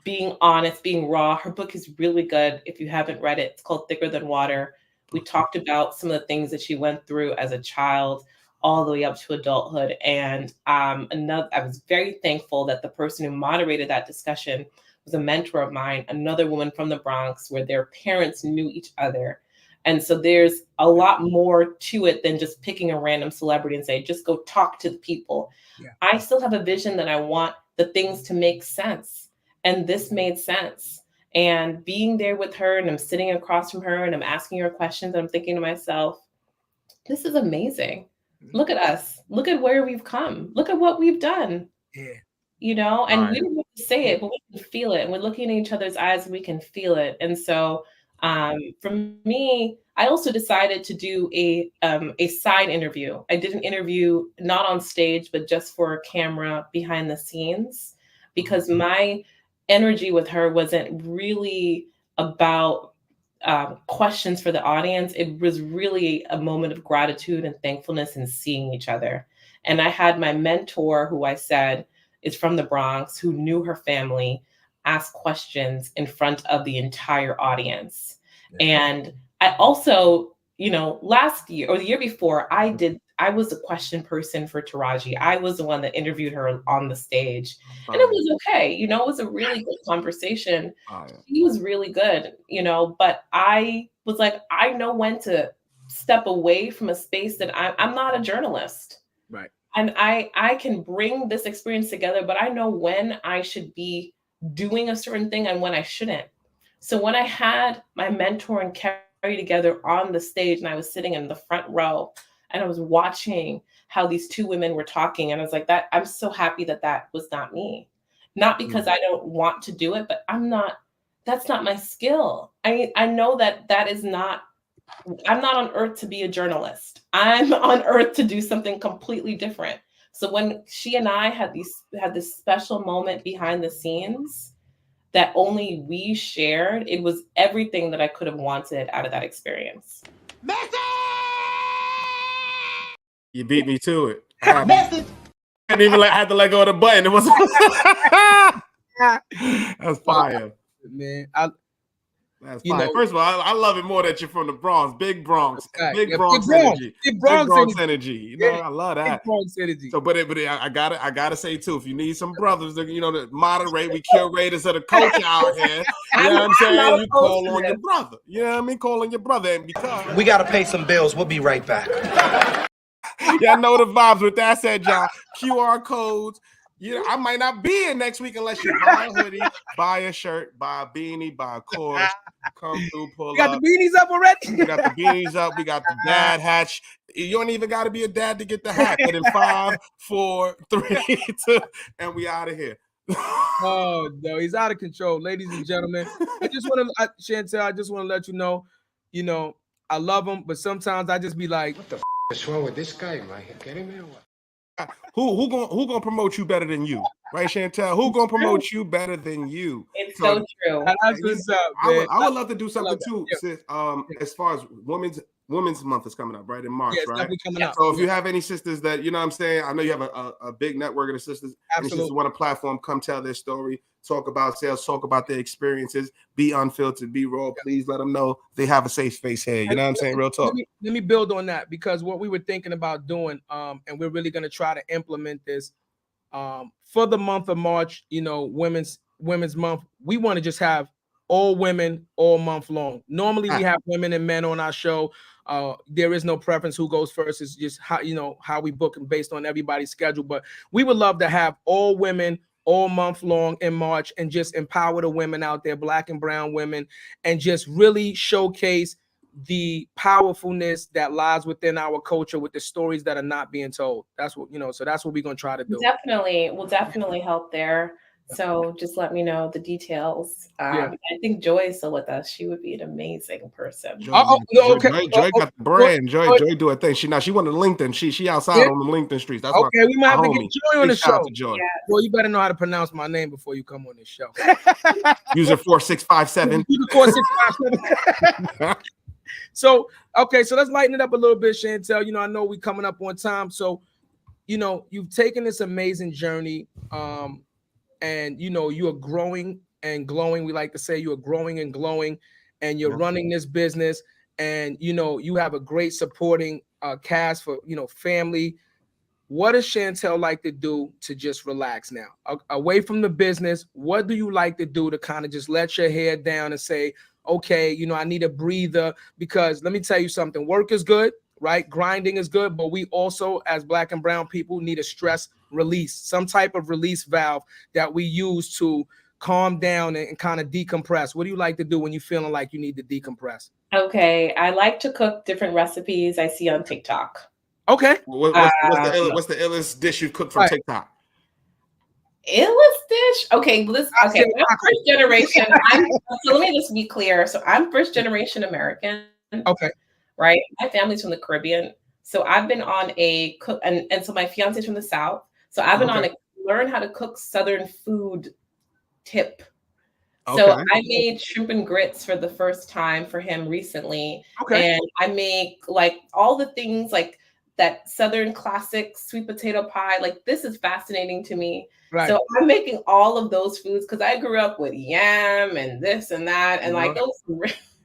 being honest, being raw. Her book is really good. If you haven't read it, it's called Thicker Than Water. We talked about some of the things that she went through as a child all the way up to adulthood. And I was very thankful that the person who moderated that discussion was a mentor of mine, another woman from the Bronx, where their parents knew each other. And so there's a lot more to it than just picking a random celebrity and say, just go talk to the people. I still have a vision that I want the things to make sense. And this made sense. And being there with her, and I'm sitting across from her and I'm asking her questions, and I'm thinking to myself, this is amazing. Look at us. Look at where we've come. Look at what we've done. You know, and we don't have to say it, but we can feel it. And we're looking in each other's eyes and we can feel it. And so for me, I also decided to do a side interview. I did an interview not on stage, but just for a camera behind the scenes, because my energy with her wasn't really about questions for the audience. It was really a moment of gratitude and thankfulness and seeing each other. And I had my mentor, who I said is from the Bronx, who knew her family, ask questions in front of the entire audience. And I also, you know, last year or the year before, I was a question person for Taraji. I was the one that interviewed her on the stage. And it was okay. You know, it was a really good conversation. She was really good, you know, but I was like, I know when to step away from a space that I'm not a journalist. Right. And I can bring this experience together, but I know when I should be doing a certain thing and when I shouldn't. So when I had my mentor and Kerry together on the stage, and I was sitting in the front row, and I was watching how these two women were talking, and I was like, that I'm so happy that that was not me. Not because I don't want to do it, but that's not my skill. I know that is not, I'm not on earth to be a journalist. I'm on earth to do something completely different. So when she and I had this special moment behind the scenes that only we shared, it was everything that I could have wanted out of that experience. You beat me to it. I didn't even had to let go of the button. It was that's fire, man. That's fine. First of all, I love it more that you're from the Bronx, big Bronx, big Bronx energy, big Bronx energy. You know, I love that. Big Bronx energy. So, but I gotta say too, if you need some brothers, to, you know, to moderate, we curators of the culture out here. You know what I'm saying? You call on your brother. You know what I mean? Call on your brother, and because we gotta pay some bills, we'll be right back. Y'all know the vibes with that said, y'all. QR codes. You know, I might not be here next week unless you buy a hoodie, buy a shirt, buy a beanie, buy a cord, come through, pull up. You got the beanies up already? We got the beanies up. We got the dad hat. You don't even got to be a dad to get the hat. But in 5, 4, 3, 2, and we out of here. Oh, no, he's out of control. Ladies and gentlemen, I just want to, Chantel, I just want to let you know, I love him, but sometimes I just be like, what the is wrong with this guy, man? Get him here or what? Who gonna promote you better than you, right, Chantel? Who gonna promote you better than you? It's so true. That's what's up, man. I would love to do something too, sis, as far as Women's Month is coming up, right, in March, right? Coming up. So if you have any sisters that, you know what I'm saying, I know you have a big network of sisters. Absolutely. Sisters want a platform, come tell their story, talk about sales, talk about their experiences, be unfiltered, be raw. Please let them know they have a safe space here. You know what I'm saying? Real talk. Let me build on that, because what we were thinking about doing, and we're really going to try to implement this for the month of March, Women's Month. We want to just have all women all month long. Normally we have women and men on our show. There is no preference who goes first. It's just how we book them based on everybody's schedule. But we would love to have all women all month long in March and just empower the women out there, Black and brown women, and just really showcase the powerfulness that lies within our culture with the stories that are not being told. That's what, so that's what we're going to try to do. We'll definitely help there. So just let me know the details. Yeah. I think Joy is still with us. She would be an amazing person. Joy, okay. Joy got the brand. Joy do a thing. She wanted LinkedIn. She outside on the LinkedIn streets. That's okay. We might have to get Joy on the show. Joy. Well, you better know how to pronounce my name before you come on this show. User 4657. User 4657. So, okay, so let's lighten it up a little bit, Chantel. I know we're coming up on time. So, you've taken this amazing journey, and, you are growing and glowing. We like to say you are growing and glowing, and you're running this business, and, you have a great supporting cast for, family. What does Chantel like to do to just relax now? Away from the business, what do you like to do to kind of just let your hair down and say, okay, I need a breather? Because let me tell you something, work is good, right? Grinding is good, but we also, as Black and brown people, need a stress release, some type of release valve that we use to calm down and kind of decompress. What do you like to do when you're feeling like you need to decompress? Okay, I like to cook different recipes I see on TikTok. Okay. What's the illest dish you cooked from TikTok? Illest dish? Okay, I'm first generation. So let me just be clear. So I'm first generation American. Okay. Right? My family's from the Caribbean. So I've been on a cook, and so my fiance's from the South. So I've been on a learn how to cook Southern food tip. So I made shrimp and grits for the first time for him recently. Okay. And I make like all the things like that Southern classic sweet potato pie. Like, this is fascinating to me. Right. So I'm making all of those foods because I grew up with yam and this and that. And like those.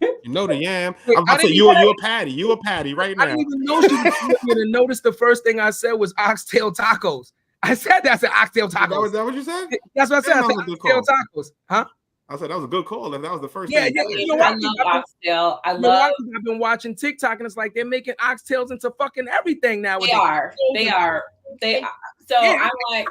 The yam. I'm about to say, you a patty. You a patty right now. I didn't even know she was going to notice the first thing I said was oxtail tacos. I said that's an oxtail tacos. Is that what you said? That's what I said. I said oxtail tacos. Huh? I said that was a good call. If that was the first thing. Yeah, I love oxtail. I've been watching TikTok, and it's like they're making oxtails into fucking everything now. They are. So I'm like,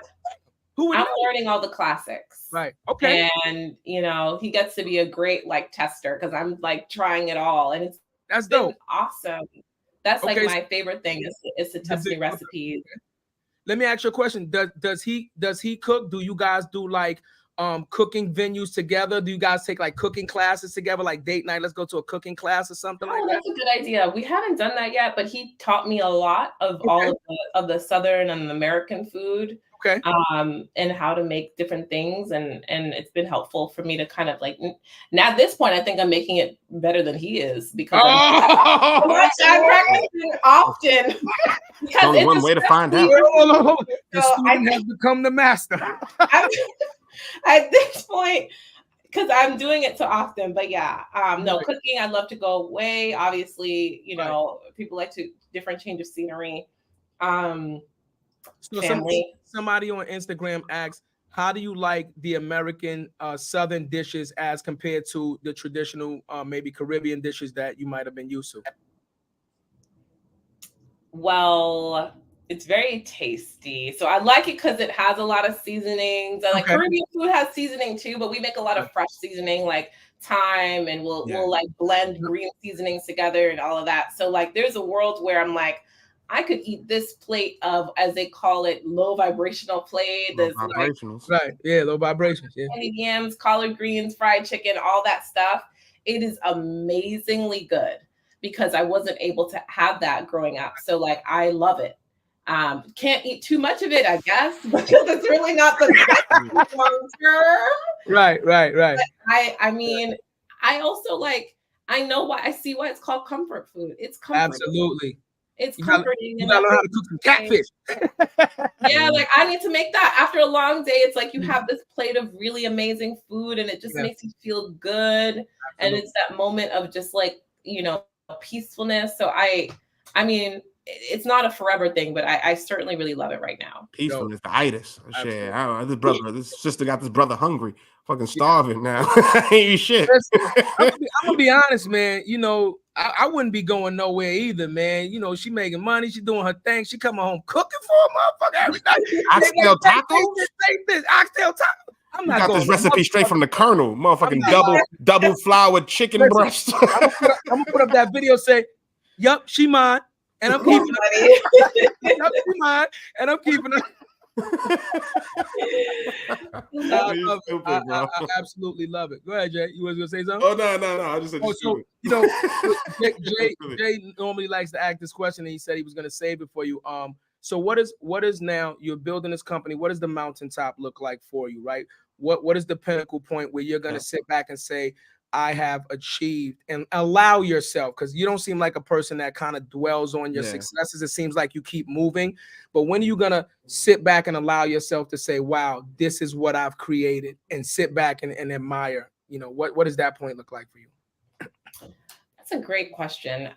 I'm learning all the classics. Right. Okay. And he gets to be a great like tester because I'm like trying it all, and that's dope. Awesome. That's like my favorite thing is to test new recipes. Let me ask you a question. Does he cook? Do you guys do like cooking venues together? Do you guys take like cooking classes together, like date night? Let's go to a cooking class or something like that. That's a good idea. We haven't done that yet, but he taught me a lot of all of the Southern and American food. Okay. And how to make different things, and it's been helpful for me to kind of like. Now at this point, I think I'm making it better than he is because I'm practicing often. Because only one way to find out. The student has become the master. At this point, because I'm doing it so often. But yeah, cooking. I love to go away. Obviously, people like to different change of scenery. So somebody on Instagram asks, how do you like the American Southern dishes as compared to the traditional, maybe Caribbean dishes that you might have been used to? Well, it's very tasty. So I like it because it has a lot of seasonings. I like Caribbean food has seasoning too, but we make a lot of fresh seasoning like thyme, and we'll like blend green seasonings together and all of that. So like there's a world where I'm like, I could eat this plate of, as they call it, low vibrational plate. Low vibrations. Like, right. Yeah, low vibrations. Yeah. Yams, collard greens, fried chicken, all that stuff. It is amazingly good because I wasn't able to have that growing up. So like, I love it. Can't eat too much of it, I guess, because it's really not the best long term. Right. But I mean, I also like, I know why, I see why it's called comfort food. It's comfort. Absolutely. It's comforting. You gotta learn how to cook some catfish. Yeah, like I need to make that after a long day. It's like you have this plate of really amazing food, and it just makes you feel good. Absolutely. And it's that moment of just like, peacefulness. So I mean, it's not a forever thing, but I certainly really love it right now. Peacefulness, the itis. Shit, this sister got this brother hungry, fucking starving now. Ain't shit. I'm gonna be honest, man. I wouldn't be going nowhere either, man. She making money, she doing her thing, she coming home cooking for a motherfucker every night. Oxtail tacos? Oxtail tacos. I'm You not got going this recipe straight from the Colonel, motherfucking not- double flour chicken Listen, breast. I'm gonna put up that video. Say, "Yup, she mine," and I'm keeping Funny. it. Yup, she mine, and I'm keeping it. I You love it. stupid, bro. I absolutely love it. Go ahead, Jay. You was gonna say something? Oh no! I just said you So stupid. Jay normally likes to ask this question, and he said he was gonna save it for you. So what is now? You're building this company. What does the mountaintop look like for you, right? What is the pinnacle point where you're gonna sit back and say, I have achieved, and allow yourself, because you don't seem like a person that kind of dwells on your successes. It seems like you keep moving. But when are you gonna sit back and allow yourself to say, wow, this is what I've created, and sit back and admire? You know, what does that point look like for you? That's a great question.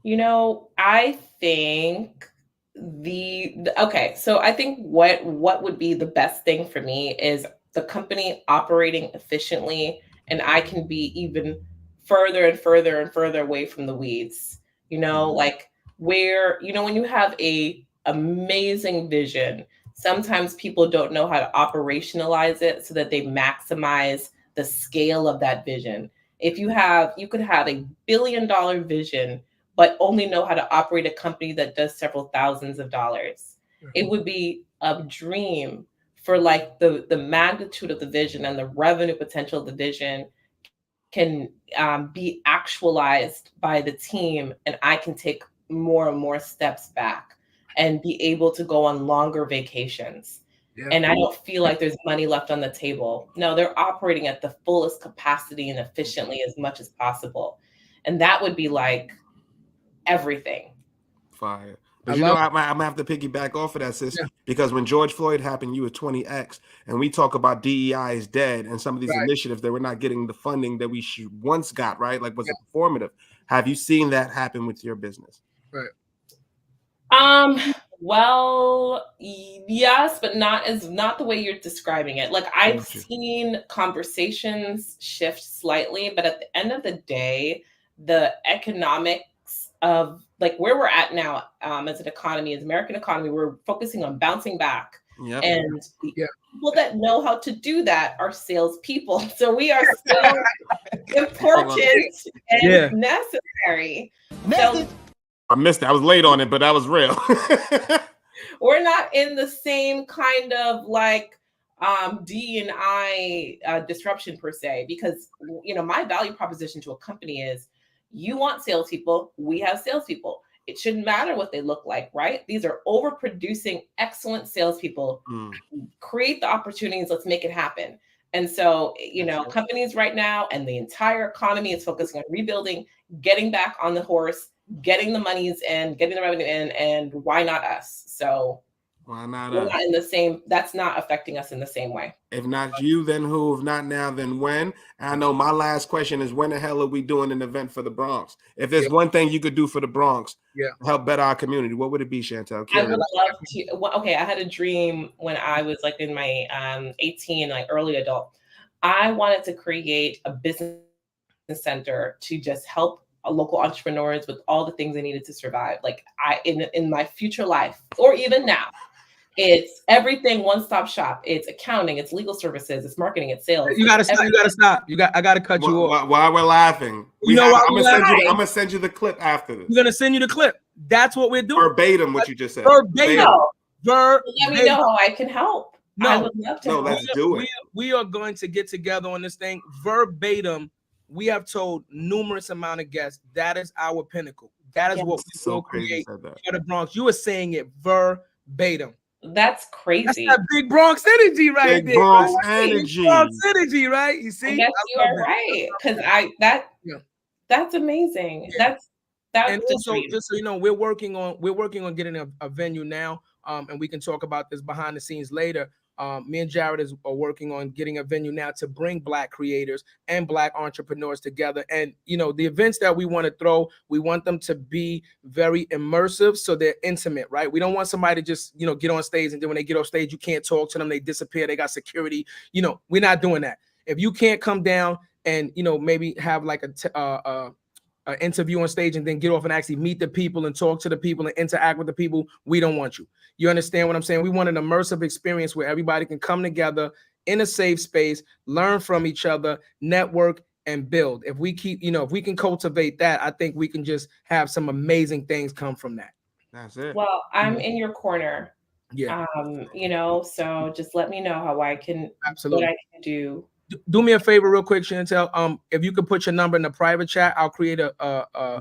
You know, I think so I think what would be the best thing for me is the company operating efficiently, and I can be even further and further and further away from the weeds. You know, like where, you know, when you have a amazing vision, sometimes people don't know how to operationalize it so that they maximize the scale of that vision. If you could have a $1 billion vision, but only know how to operate a company that does several thousands of dollars. It would be a dream for like the magnitude of the vision and the revenue potential of the vision can be actualized by the team, and I can take more and more steps back and be able to go on longer vacations. Yeah. And I don't feel like there's money left on the table. No, they're operating at the fullest capacity and efficiently as much as possible. And that would be like everything. Fire. But I'm gonna have to piggyback off of that, sis, because when George Floyd happened, you were 20X, and we talk about DEI is dead, and some of these initiatives that we're not getting the funding that we once got, right? Like, was it performative? Have you seen that happen with your business? Right. Well, yes, but not the way you're describing it. Like, I've seen conversations shift slightly, but at the end of the day, the economics of like where we're at now as an economy, as American economy, we're focusing on bouncing back. Yep. And the people that know how to do that are salespeople. So we are still important and necessary. So, I missed it. I was late on it, but that was real. We're not in the same kind of like D&I disruption per se, because, you know, my value proposition to a company is, you want salespeople, we have salespeople. It shouldn't matter what they look like, right? These are overproducing, excellent salespeople. Create the opportunities, let's make it happen. And so, you know, companies right now and the entire economy is focusing on rebuilding, getting back on the horse, getting the monies in, getting the revenue in, and why not us? So why not we're us? not in the same, that's not affecting us in the same way. If not you, then who? If not now, then when? And I know my last question is, when the hell are we doing an event for the Bronx? If there's one thing you could do for the Bronx to help better our community, what would it be, Chantel? I would love to. Okay, I had a dream when I was like in my 18, like early adult. I wanted to create a business center to just help local entrepreneurs with all the things they needed to survive. Like in my future life, or even now, it's everything, one-stop shop. It's accounting, it's legal services, it's marketing, it's sales. You gotta stop. I gotta cut you off. While we're laughing, I'm gonna send you the clip after this. I'm gonna send you the clip. That's what we're doing. Verbatim, what you just said. Verbatim. Let me know how I can help. No, I would love to. Let's do it. We are going to get together on this thing verbatim. We have told numerous amount of guests that is our pinnacle. That is what we will create for the Bronx. You are saying it verbatim. That's crazy. That's that big Bronx energy right there. Big Bronx energy. Bronx energy, right? You see? Yes, you are right. Because that's amazing. Yeah. And also, just so you know, we're working on getting a venue now. And we can talk about this behind the scenes later. Me and Jarrett are working on getting a venue now to bring Black creators and Black entrepreneurs together. And, you know, the events that we want to throw, we want them to be very immersive, so they're intimate, right? We don't want somebody to just, you know, get on stage and then when they get off stage, you can't talk to them. They disappear. They got security. You know, we're not doing that. If you can't come down and, you know, maybe have like interview on stage and then get off and actually meet the people and talk to the people and interact with the people, we don't want you. You understand what I'm saying? We want an immersive experience where everybody can come together in a safe space, learn from each other, network, and build. If we keep, if we can cultivate that, I think we can just have some amazing things come from that. That's it. Well, I'm in your corner. Yeah. So just let me know how I can, Absolutely. what I can do. Do me a favor real quick, Chantel. If you could put your number in the private chat, I'll create a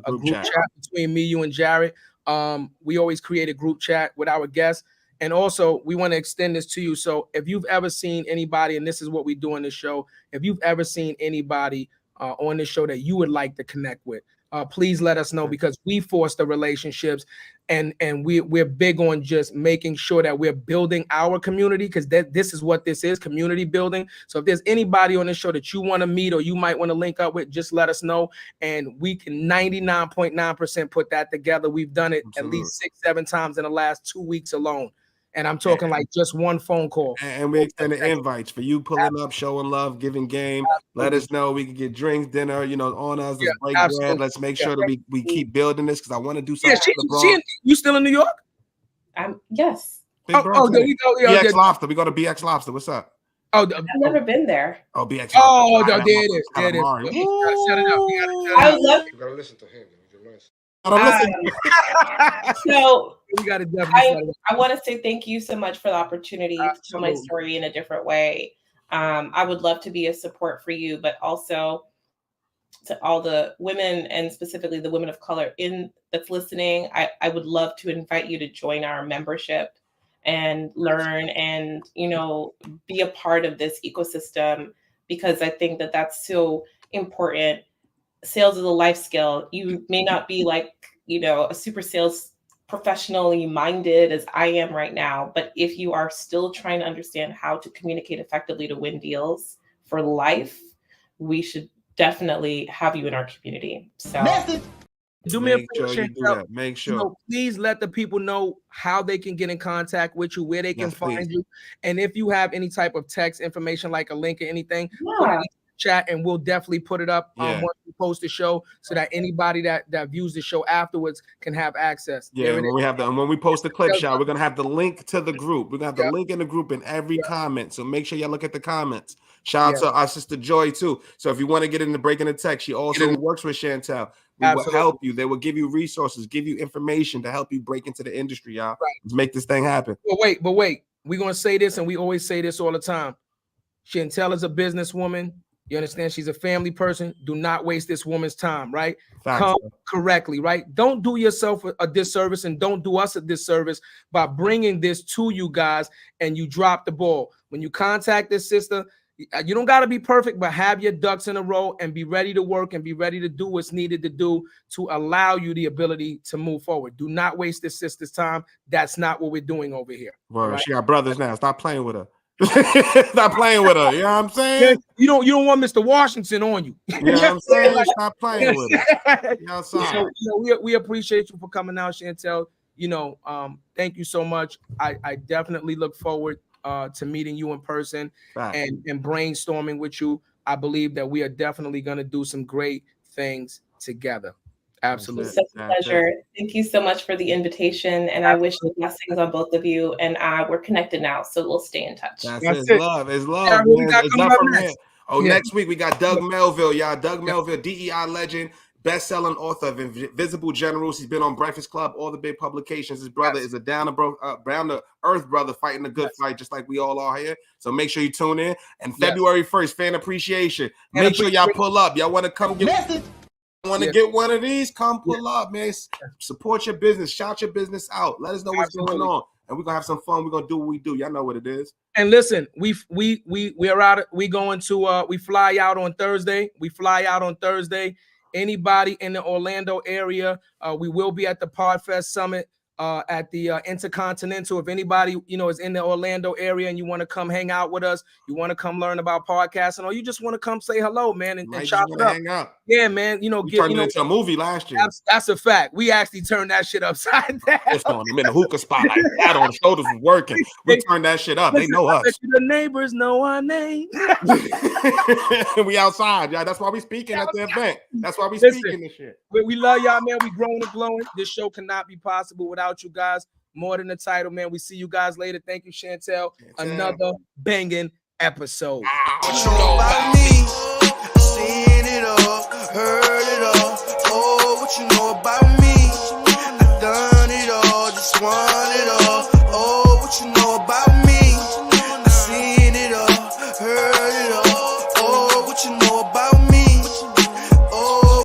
group chat between me, you, and Jarrett. We always create a group chat with our guests. And also, we want to extend this to you. So if you've ever seen anybody, and this is what we do on this show, if you've ever seen anybody on this show that you would like to connect with, please let us know, because we foster relationships, and we're big on just making sure that we're building our community, because this is what this is, community building. So if there's anybody on this show that you want to meet or you might want to link up with, just let us know, and we can 99.9% put that together. We've done it at least 6-7 times in the last 2 weeks alone. And I'm talking like just one phone call. And we extend the invites for you pulling up, showing love, giving game. Let us know. We can get drinks, dinner, on us. Let's break bread. Let's make sure that we keep building this, because I want to do something. You still in New York? Yes. There we go. BX Lobster. We go to BX Lobster. What's up? I've never been there. Oh, BX Lobster. Oh, there it is. There it is. I would love. You gotta listen to him. So we got to. I want to say thank you so much for the opportunity to tell my story in a different way. I would love to be a support for you, but also to all the women, and specifically the women of color that's listening. I would love to invite you to join our membership and learn and be a part of this ecosystem, because I think that that's so important. Sales is a life skill. You may not be like, a super sales professionally minded as I am right now, but if you are still trying to understand how to communicate effectively to win deals for life, we should definitely have you in our community. So do me a favor, Chantel. Make sure. Please let the people know how they can get in contact with you, where they can find you. And if you have any type of text information, like a link or anything, put it in the chat, and we'll definitely put it up once we post the show, so that anybody that views the show afterwards can have access. Yeah, when we post the clip shot, we're gonna have the link to the group. We're gonna have the link in the group in every comment. So make sure y'all look at the comments. Shout out to our sister Joy too. So if you want to get into breaking the text, she also works with Chantel. We will help you. They will give you resources, give you information to help you break into the industry, y'all. Right. Let's make this thing happen. But wait. We're gonna say this, and we always say this all the time. Chantel is a businesswoman. You understand? She's a family person. Do not waste this woman's time, right? Come correctly, right? Don't do yourself a disservice, and don't do us a disservice by bringing this to you guys and you drop the ball. When you contact this sister, you don't got to be perfect, but have your ducks in a row and be ready to work and be ready to do what's needed to do to allow you the ability to move forward. Do not waste this sister's time. That's not what we're doing over here. Well, right? She got brothers now. Stop playing with her. Stop playing with her. You know what I'm saying? You don't want Mr. Washington on you. You know what I'm saying? Stop playing with her. You know, so, we appreciate you for coming out, Chantel. Thank you so much. I definitely look forward to meeting you in person and brainstorming with you. I believe that we are definitely going to do some great things together. Absolutely. It's such a pleasure. Thank you so much for the invitation. And I wish the blessings on both of you. And we're connected now, so we'll stay in touch. That's it. Love. It's love. Yeah, it's not from here. Next week we got Doug Melville, y'all. Doug Melville, DEI legend, best-selling author of Invisible Generals. He's been on Breakfast Club, all the big publications. His brother is a down to earth brother fighting a good fight, just like we all are here. So make sure you tune in. And February 1st, fan appreciation. Make sure y'all pull up. Y'all want to come get get one of these? Come pull up, man. Support your business. Shout your business out. Let us know what's going on. And we're gonna have some fun. We're gonna do what we do. Y'all know what it is. And listen, we are out. We fly out on Thursday. Anybody in the Orlando area, we will be at the Podfest Summit at the Intercontinental. If anybody, you know, is in the Orlando area and you want to come hang out with us, you want to come learn about podcasting, or you just want to come say hello, man, and chop it up. Hang out. Yeah, man. You know, we turned it into a movie last year. That's a fact. We actually turned that shit upside down. Just on them in the hookah spot like that on the shoulders was working. We turned that shit up. They know us. The neighbors know our name. We outside, yeah. That's why we speaking at the event. That's why we speaking this shit. We love y'all, man. We growing and glowing. This show cannot be possible without you guys. More than the title, man. We see you guys later. Thank you, Chantel. Another banging episode. What you know about me? Seen it all, heard it all. Oh, what you know about me?